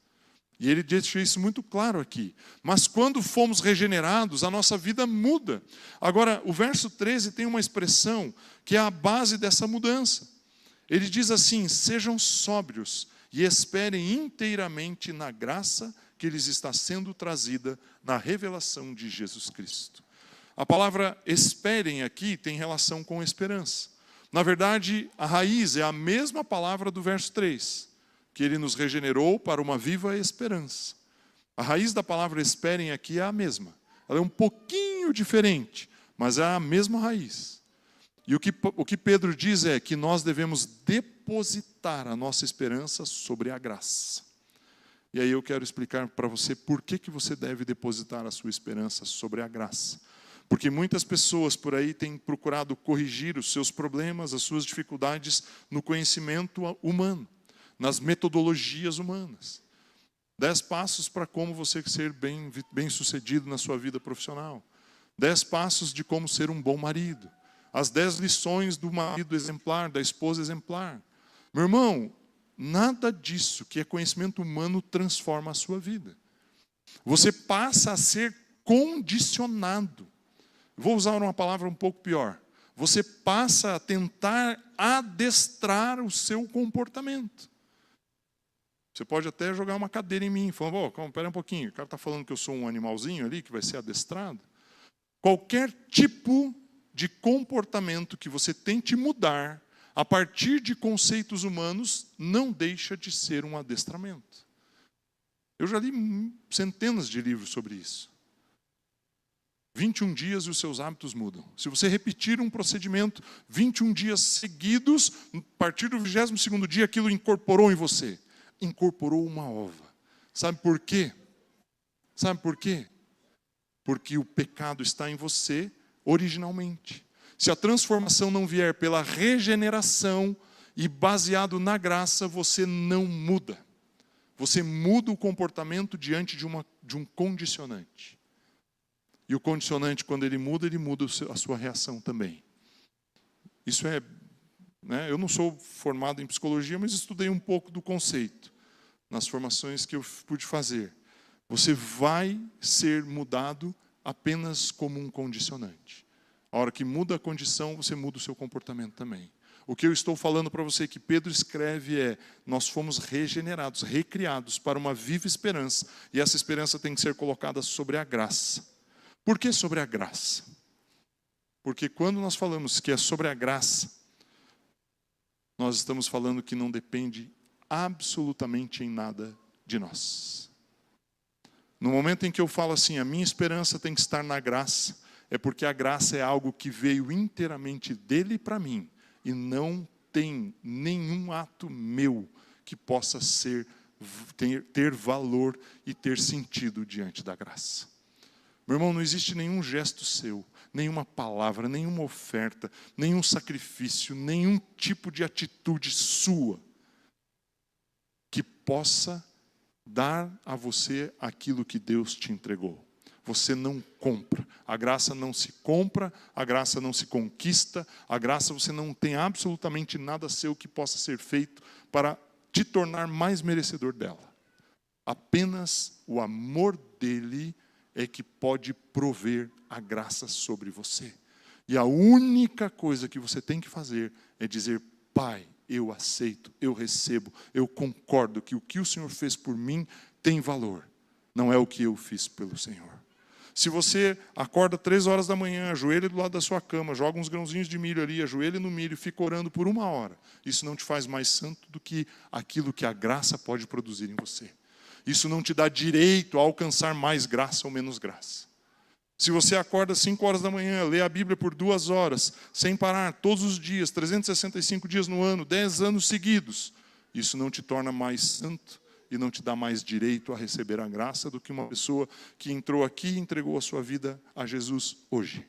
E ele deixa isso muito claro aqui. Mas quando fomos regenerados, a nossa vida muda. Agora, o verso 13 tem uma expressão que é a base dessa mudança. Ele diz assim, sejam sóbrios e esperem inteiramente na graça que lhes está sendo trazida na revelação de Jesus Cristo. A palavra esperem aqui tem relação com esperança. Na verdade, a raiz é a mesma palavra do verso 3. Que Ele nos regenerou para uma viva esperança. A raiz da palavra esperem aqui é a mesma. Ela é um pouquinho diferente, mas é a mesma raiz. E o que Pedro diz é que nós devemos depositar a nossa esperança sobre a graça. E aí eu quero explicar para você por que você deve depositar a sua esperança sobre a graça. Porque muitas pessoas por aí têm procurado corrigir os seus problemas, as suas dificuldades no conhecimento humano, nas metodologias humanas. 10 passos para como você ser bem-sucedido na sua vida profissional. 10 passos de como ser um bom marido. As 10 lições do marido exemplar, da esposa exemplar. Meu irmão, nada disso que é conhecimento humano transforma a sua vida. Você passa a ser condicionado. Vou usar uma palavra um pouco pior. Você passa a tentar adestrar o seu comportamento. Você pode até jogar uma cadeira em mim, falando, espera um pouquinho, o cara está falando que eu sou um animalzinho ali, que vai ser adestrado. Qualquer tipo de comportamento que você tente mudar, a partir de conceitos humanos, não deixa de ser um adestramento. Eu já li centenas de livros sobre isso. 21 dias e os seus hábitos mudam. Se você repetir um procedimento 21 dias seguidos, a partir do 22º dia, aquilo incorporou em você. incorporou uma ova. Sabe por quê? Sabe por quê? Porque o pecado está em você originalmente. Se a transformação não vier pela regeneração e baseado na graça, você não muda. Você muda o comportamento diante de um condicionante. E o condicionante, quando ele muda a sua reação também. Isso é, né? Eu não sou formado em psicologia, mas estudei um pouco do conceito nas formações que eu pude fazer. Você vai ser mudado apenas como um condicionante. A hora que muda a condição, você muda o seu comportamento também. O que eu estou falando para você que Pedro escreve é: nós fomos regenerados, recriados para uma viva esperança. E essa esperança tem que ser colocada sobre a graça. Por que sobre a graça? Porque quando nós falamos que é sobre a graça, nós estamos falando que não depende absolutamente em nada de nós. No momento em que eu falo assim, a minha esperança tem que estar na graça, é porque a graça é algo que veio inteiramente dele para mim, e não tem nenhum ato meu que possa ter valor e ter sentido diante da graça. Meu irmão, não existe nenhum gesto seu, nenhuma palavra, nenhuma oferta, nenhum sacrifício, nenhum tipo de atitude sua que possa dar a você aquilo que Deus te entregou. Você não compra. A graça não se compra, a graça não se conquista, a graça você não tem absolutamente nada seu que possa ser feito para te tornar mais merecedor dela. Apenas o amor dele é que pode prover a graça sobre você. E a única coisa que você tem que fazer é dizer: Pai, eu aceito, eu recebo, eu concordo que o Senhor fez por mim tem valor. Não é o que eu fiz pelo Senhor. Se você acorda 3 horas da manhã, ajoelha do lado da sua cama, joga uns grãozinhos de milho ali, ajoelha no milho e fica orando por 1 hora, isso não te faz mais santo do que aquilo que a graça pode produzir em você. Isso não te dá direito a alcançar mais graça ou menos graça. Se você acorda 5 horas da manhã, lê a Bíblia por 2 horas, sem parar, todos os dias, 365 dias no ano, 10 anos seguidos, isso não te torna mais santo e não te dá mais direito a receber a graça do que uma pessoa que entrou aqui e entregou a sua vida a Jesus hoje.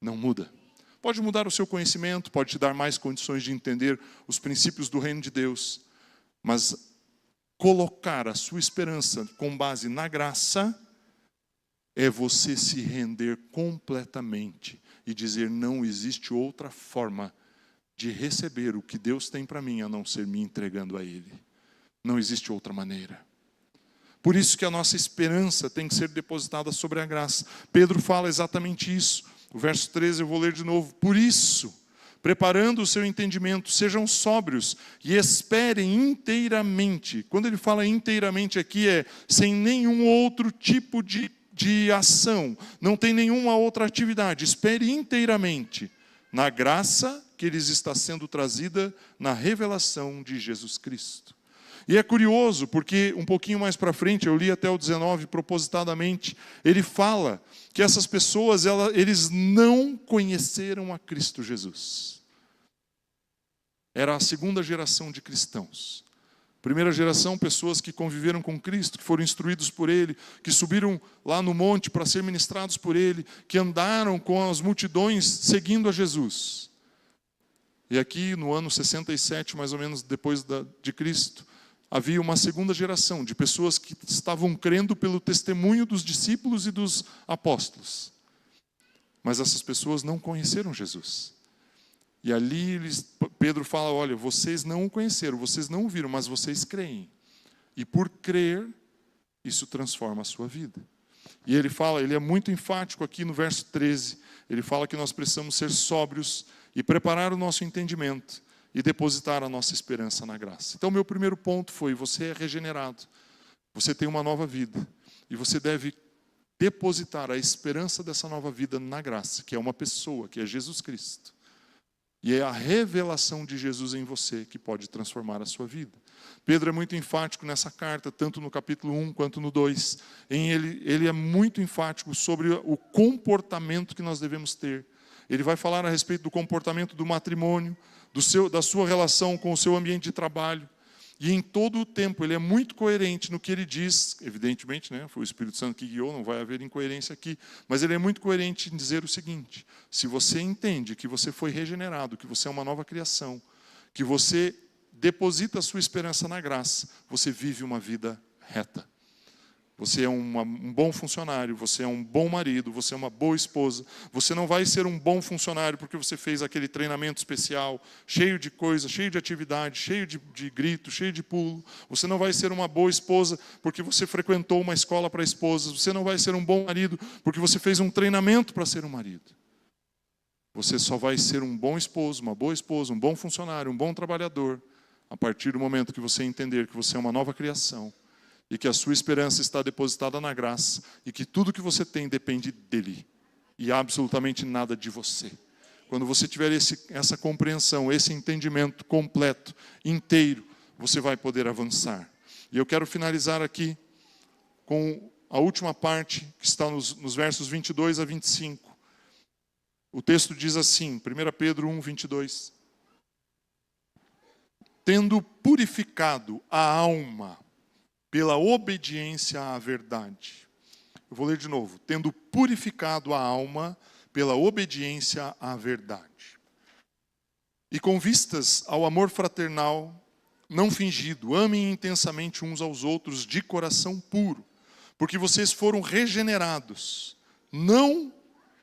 Não muda. Pode mudar o seu conhecimento, pode te dar mais condições de entender os princípios do reino de Deus, mas colocar a sua esperança com base na graça é você se render completamente e dizer: não existe outra forma de receber o que Deus tem para mim a não ser me entregando a Ele. Não existe outra maneira. Por isso que a nossa esperança tem que ser depositada sobre a graça. Pedro fala exatamente isso. O verso 13 eu vou ler de novo. Por isso, preparando o seu entendimento, sejam sóbrios e esperem inteiramente. Quando ele fala inteiramente aqui, é sem nenhum outro tipo de ação. Não tem nenhuma outra atividade. Espere inteiramente na graça que lhes está sendo trazida na revelação de Jesus Cristo. E é curioso, porque um pouquinho mais para frente, eu li até o 19 propositadamente, ele fala que essas pessoas, eles não conheceram a Cristo Jesus. Era a 2ª geração de cristãos. Primeira geração, pessoas que conviveram com Cristo, que foram instruídos por Ele, que subiram lá no monte para ser ministrados por Ele, que andaram com as multidões seguindo a Jesus. E aqui no ano 67, mais ou menos depois de Cristo, havia uma 2ª geração de pessoas que estavam crendo pelo testemunho dos discípulos e dos apóstolos. Mas essas pessoas não conheceram Jesus. E ali Pedro fala: olha, vocês não o conheceram, vocês não o viram, mas vocês creem. E por crer, isso transforma a sua vida. E ele fala, ele é muito enfático aqui no verso 13. Ele fala que nós precisamos ser sóbrios e preparar o nosso entendimento e depositar a nossa esperança na graça. Então, meu primeiro ponto foi: você é regenerado, você tem uma nova vida, e você deve depositar a esperança dessa nova vida na graça, que é uma pessoa, que é Jesus Cristo. E é a revelação de Jesus em você que pode transformar a sua vida. Pedro é muito enfático nessa carta, tanto no capítulo 1 quanto no 2. Ele é muito enfático sobre o comportamento que nós devemos ter. Ele vai falar a respeito do comportamento do matrimônio, da sua relação com o seu ambiente de trabalho. E em todo o tempo ele é muito coerente no que ele diz, evidentemente, né? Foi o Espírito Santo que guiou, não vai haver incoerência aqui, mas ele é muito coerente em dizer o seguinte: se você entende que você foi regenerado, que você é uma nova criação, que você deposita a sua esperança na graça, você vive uma vida reta. Você é um bom funcionário, você é um bom marido, você é uma boa esposa. Você não vai ser um bom funcionário porque você fez aquele treinamento especial, cheio de coisa, cheio de atividade, cheio de grito, cheio de pulo. Você não vai ser uma boa esposa porque você frequentou uma escola para esposas. Você não vai ser um bom marido porque você fez um treinamento para ser um marido. Você só vai ser um bom esposo, uma boa esposa, um bom funcionário, um bom trabalhador, a partir do momento que você entender que você é uma nova criação, e que a sua esperança está depositada na graça, e que tudo que você tem depende dele, e absolutamente nada de você. Quando você tiver essa compreensão, esse entendimento completo, inteiro, você vai poder avançar. E eu quero finalizar aqui com a última parte, que está nos versos 22 a 25. O texto diz assim, 1 Pedro 1, 22. Tendo purificado a alma pela obediência à verdade. Eu vou ler de novo. Tendo purificado a alma pela obediência à verdade. E com vistas ao amor fraternal, não fingido, amem intensamente uns aos outros de coração puro, porque vocês foram regenerados, não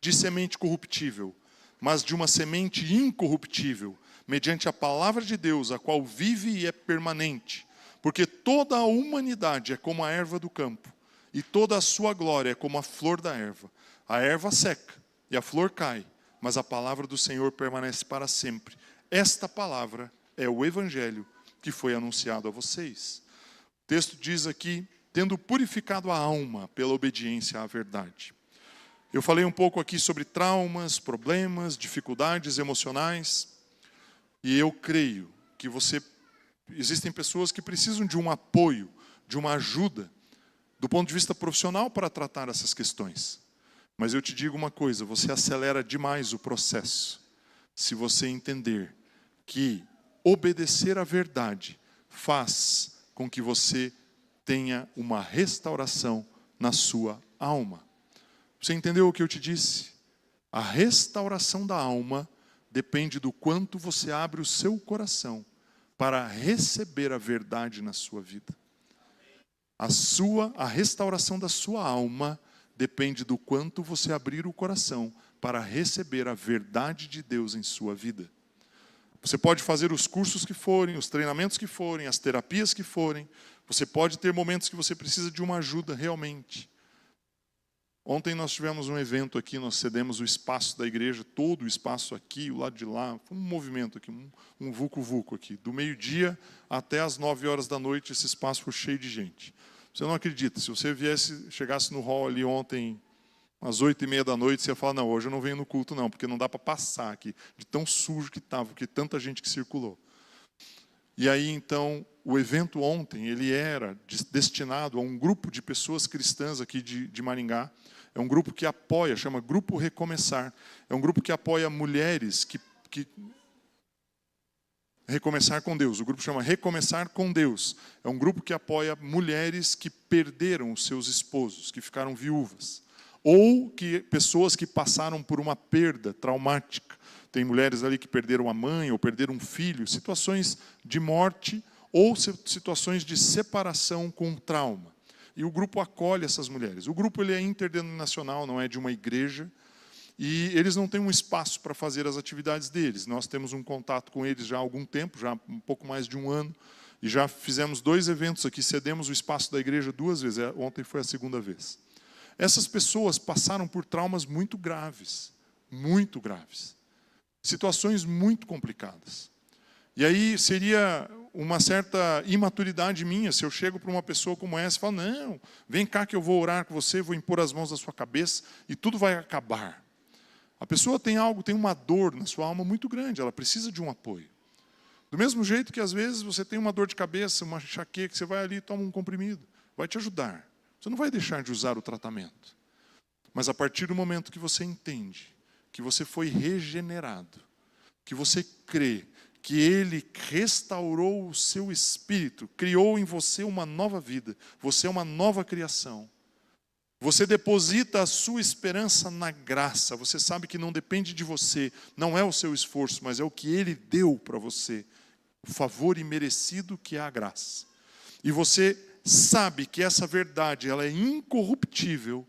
de semente corruptível, mas de uma semente incorruptível, mediante a palavra de Deus, a qual vive e é permanente. Porque toda a humanidade é como a erva do campo, e toda a sua glória é como a flor da erva. A erva seca e a flor cai, mas a palavra do Senhor permanece para sempre. Esta palavra é o evangelho que foi anunciado a vocês. O texto diz aqui, tendo purificado a alma pela obediência à verdade. Eu falei um pouco aqui sobre traumas, problemas, dificuldades emocionais, e eu creio que existem pessoas que precisam de um apoio, de uma ajuda, do ponto de vista profissional para tratar essas questões. Mas eu te digo uma coisa, você acelera demais o processo, se você entender que obedecer à verdade faz com que você tenha uma restauração na sua alma. Você entendeu o que eu te disse? A restauração da alma depende do quanto você abre o seu coração para receber a verdade na sua vida. A restauração da sua alma depende do quanto você abrir o coração para receber a verdade de Deus em sua vida. Você pode fazer os cursos que forem, os treinamentos que forem, as terapias que forem. Você pode ter momentos que você precisa de uma ajuda realmente. Ontem nós tivemos um evento aqui, nós cedemos o espaço da igreja, todo o espaço aqui, o lado de lá, foi um movimento aqui, um vucu-vucu aqui. Do meio-dia até as 9 horas da noite, esse espaço foi cheio de gente. Você não acredita, se você chegasse no hall ali ontem, às 8h30 da noite, você ia falar, não, hoje eu não venho no culto não, porque não dá para passar aqui, de tão sujo que estava, porque tanta gente que circulou. E aí, então, o evento ontem, ele era destinado a um grupo de pessoas cristãs aqui de Maringá. É um grupo que apoia, chama Grupo Recomeçar. É um grupo que apoia mulheres que recomeçar com Deus. O grupo chama Recomeçar com Deus. É um grupo que apoia mulheres que perderam os seus esposos, que ficaram viúvas. Ou pessoas que passaram por uma perda traumática. Tem mulheres ali que perderam a mãe ou perderam um filho. Situações de morte ou situações de separação com trauma. E o grupo acolhe essas mulheres. O grupo ele é interdenominacional, não é de uma igreja. E eles não têm um espaço para fazer as atividades deles. Nós temos um contato com eles já há algum tempo, já há um pouco mais de um ano. E já fizemos 2 eventos aqui, cedemos o espaço da igreja 2 vezes. Ontem foi a 2ª vez. Essas pessoas passaram por traumas muito graves. Muito graves. Situações muito complicadas. E aí seria uma certa imaturidade minha, se eu chego para uma pessoa como essa e falo, não, vem cá que eu vou orar com você, vou impor as mãos na sua cabeça e tudo vai acabar. A pessoa tem uma dor na sua alma muito grande, ela precisa de um apoio. Do mesmo jeito que às vezes você tem uma dor de cabeça, uma enxaqueca, você vai ali e toma um comprimido, vai te ajudar. Você não vai deixar de usar o tratamento. Mas a partir do momento que você entende que você foi regenerado, que você crê que Ele restaurou o seu espírito, criou em você uma nova vida. Você é uma nova criação. Você deposita a sua esperança na graça. Você sabe que não depende de você, não é o seu esforço, mas é o que Ele deu para você. O favor imerecido que é a graça. E você sabe que essa verdade ela é incorruptível,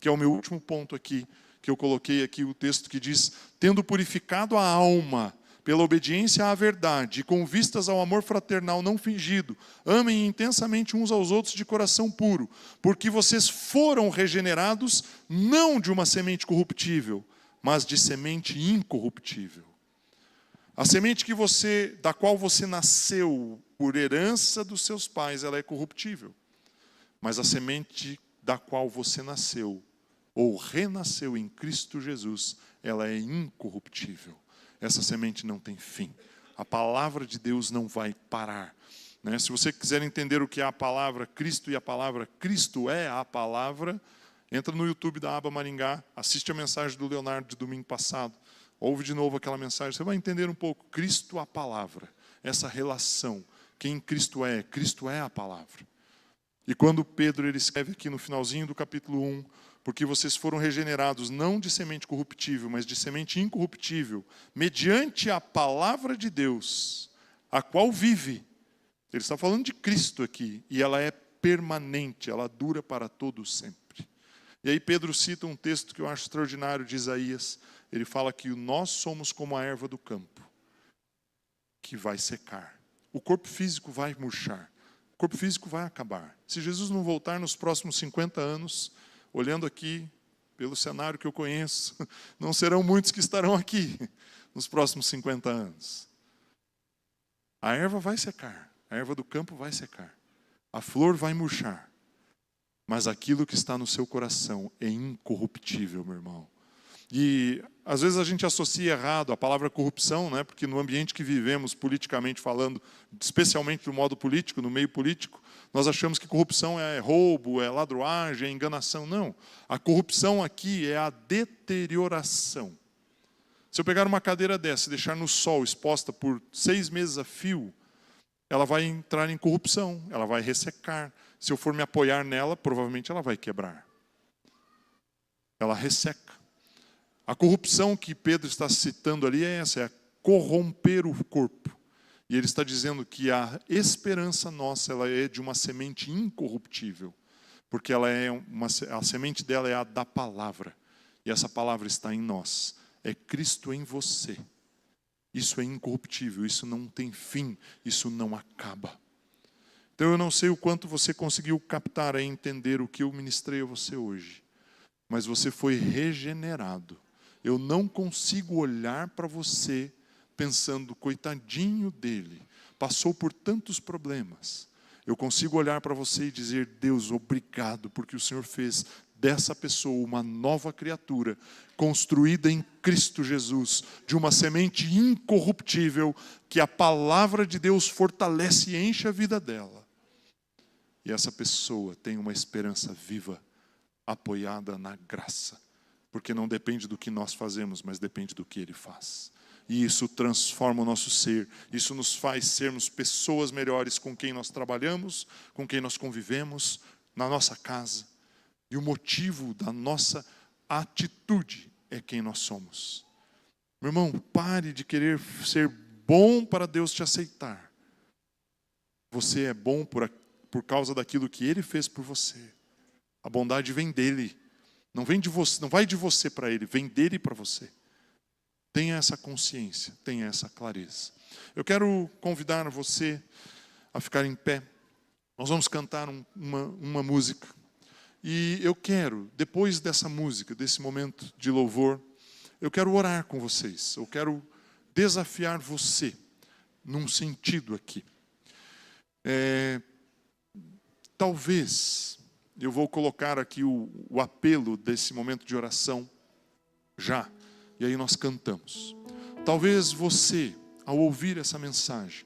que é o meu último ponto aqui, que eu coloquei aqui o texto que diz, tendo purificado a alma pela obediência à verdade, e com vistas ao amor fraternal não fingido, amem intensamente uns aos outros de coração puro, porque vocês foram regenerados não de uma semente corruptível, mas de semente incorruptível. A semente da qual você nasceu por herança dos seus pais, ela é corruptível. Mas a semente da qual você nasceu, ou renasceu em Cristo Jesus, ela é incorruptível. Essa semente não tem fim. A palavra de Deus não vai parar. Né? Se você quiser entender o que é a palavra Cristo e a palavra Cristo é a palavra, entra no YouTube da Aba Maringá, assiste a mensagem do Leonardo de domingo passado, ouve de novo aquela mensagem, você vai entender um pouco. Cristo a palavra, essa relação. Quem Cristo é a palavra. E quando Pedro ele escreve aqui no finalzinho do capítulo 1, porque vocês foram regenerados não de semente corruptível, mas de semente incorruptível, mediante a palavra de Deus, a qual vive. Ele está falando de Cristo aqui, e ela é permanente, ela dura para todo sempre. E aí Pedro cita um texto que eu acho extraordinário de Isaías. Ele fala que nós somos como a erva do campo, que vai secar. O corpo físico vai murchar, o corpo físico vai acabar. Se Jesus não voltar nos próximos 50 anos, olhando aqui pelo cenário que eu conheço, não serão muitos que estarão aqui nos próximos 50 anos. A erva vai secar, a erva do campo vai secar, a flor vai murchar, mas aquilo que está no seu coração é incorruptível, meu irmão. E às vezes a gente associa errado a palavra corrupção, né? Porque no ambiente que vivemos, politicamente falando, especialmente do modo político, no meio político, nós achamos que corrupção é roubo, é ladruagem, é enganação. Não, a corrupção aqui é a deterioração. Se eu pegar uma cadeira dessa e deixar no sol exposta por 6 meses a fio, ela vai entrar em corrupção, ela vai ressecar. Se eu for me apoiar nela, provavelmente ela vai quebrar. Ela resseca. A corrupção que Pedro está citando ali é essa, é corromper o corpo. E ele está dizendo que a esperança nossa ela é de uma semente incorruptível, porque a semente dela é a da palavra. E essa palavra está em nós. É Cristo em você. Isso é incorruptível, isso não tem fim, isso não acaba. Então eu não sei o quanto você conseguiu captar e entender o que eu ministrei a você hoje, mas você foi regenerado. Eu não consigo olhar para você pensando, coitadinho dele, passou por tantos problemas. Eu consigo olhar para você e dizer, Deus, obrigado, porque o Senhor fez dessa pessoa uma nova criatura, construída em Cristo Jesus, de uma semente incorruptível, que a palavra de Deus fortalece e enche a vida dela. E essa pessoa tem uma esperança viva, apoiada na graça. Porque não depende do que nós fazemos, mas depende do que Ele faz. E isso transforma o nosso ser. Isso nos faz sermos pessoas melhores com quem nós trabalhamos, com quem nós convivemos, na nossa casa. E o motivo da nossa atitude é quem nós somos. Meu irmão, pare de querer ser bom para Deus te aceitar. Você é bom por causa daquilo que Ele fez por você. A bondade vem dEle. Não vem de você, não vai de você para Ele, vem dele para você. Tenha essa consciência, tenha essa clareza. Eu quero convidar você a ficar em pé. Nós vamos cantar uma música. E eu quero, depois dessa música, desse momento de louvor, eu quero orar com vocês. Eu quero desafiar você num sentido aqui. Talvez... eu vou colocar aqui o apelo desse momento de oração já. E aí nós cantamos. Talvez você, ao ouvir essa mensagem,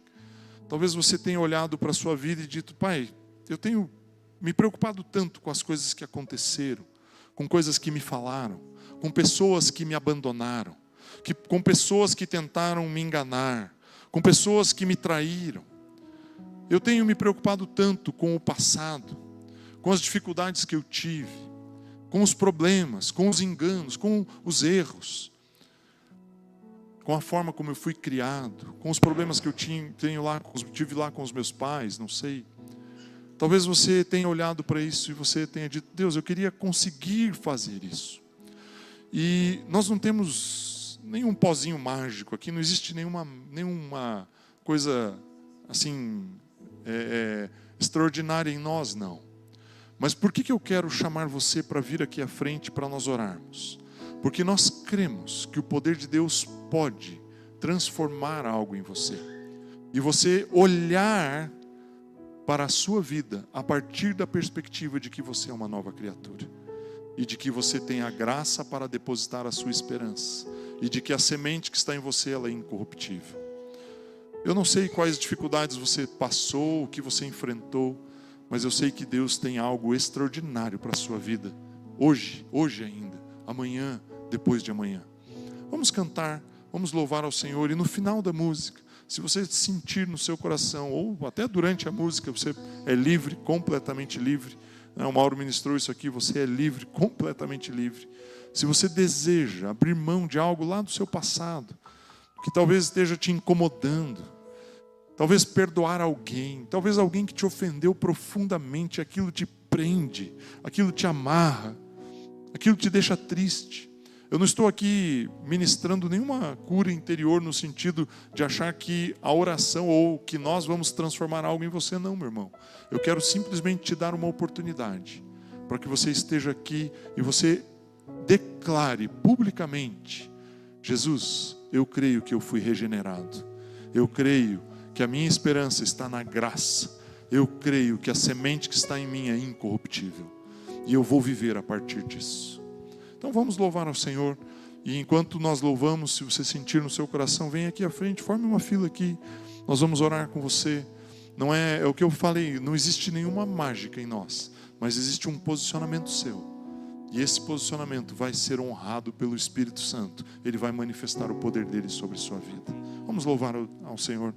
talvez você tenha olhado para a sua vida e dito, pai, eu tenho me preocupado tanto com as coisas que aconteceram, com coisas que me falaram, com pessoas que me abandonaram, com pessoas que tentaram me enganar, com pessoas que me traíram. Eu tenho me preocupado tanto com o passado, com as dificuldades que eu tive, com os problemas, com os enganos, com os erros, com a forma como eu fui criado, com os problemas que eu tive lá com os meus pais, não sei. Talvez você tenha olhado para isso e você tenha dito: Deus, eu queria conseguir fazer isso. E nós não temos nenhum pozinho mágico aqui, não existe nenhuma coisa assim extraordinária em nós, não. Mas por que eu quero chamar você para vir aqui à frente para nós orarmos? Porque nós cremos que o poder de Deus pode transformar algo em você. E você olhar para a sua vida a partir da perspectiva de que você é uma nova criatura. E de que você tem a graça para depositar a sua esperança. E de que a semente que está em você, ela é incorruptível. Eu não sei quais dificuldades você passou, o que você enfrentou, mas eu sei que Deus tem algo extraordinário para a sua vida. Hoje ainda, amanhã, depois de amanhã. Vamos cantar, vamos louvar ao Senhor. E no final da música, se você sentir no seu coração, ou até durante a música, você é livre, completamente livre. O Mauro ministrou isso aqui, você é livre, completamente livre. Se você deseja abrir mão de algo lá do seu passado, que talvez esteja te incomodando, talvez perdoar alguém, talvez alguém que te ofendeu profundamente, aquilo te prende, aquilo te amarra, aquilo te deixa triste. Eu não estou aqui ministrando nenhuma cura interior no sentido de achar que a oração ou que nós vamos transformar algo em você, não, meu irmão. Eu quero simplesmente te dar uma oportunidade para que você esteja aqui e você declare publicamente: Jesus, eu creio que eu fui regenerado. Eu creio que a minha esperança está na graça. Eu creio que a semente que está em mim é incorruptível. E eu vou viver a partir disso. Então vamos louvar ao Senhor. E enquanto nós louvamos, se você sentir no seu coração, vem aqui à frente, forme uma fila aqui. Nós vamos orar com você. Não é o que eu falei, não existe nenhuma mágica em nós, mas existe um posicionamento seu. E esse posicionamento vai ser honrado pelo Espírito Santo. Ele vai manifestar o poder dele sobre a sua vida. Vamos louvar ao Senhor.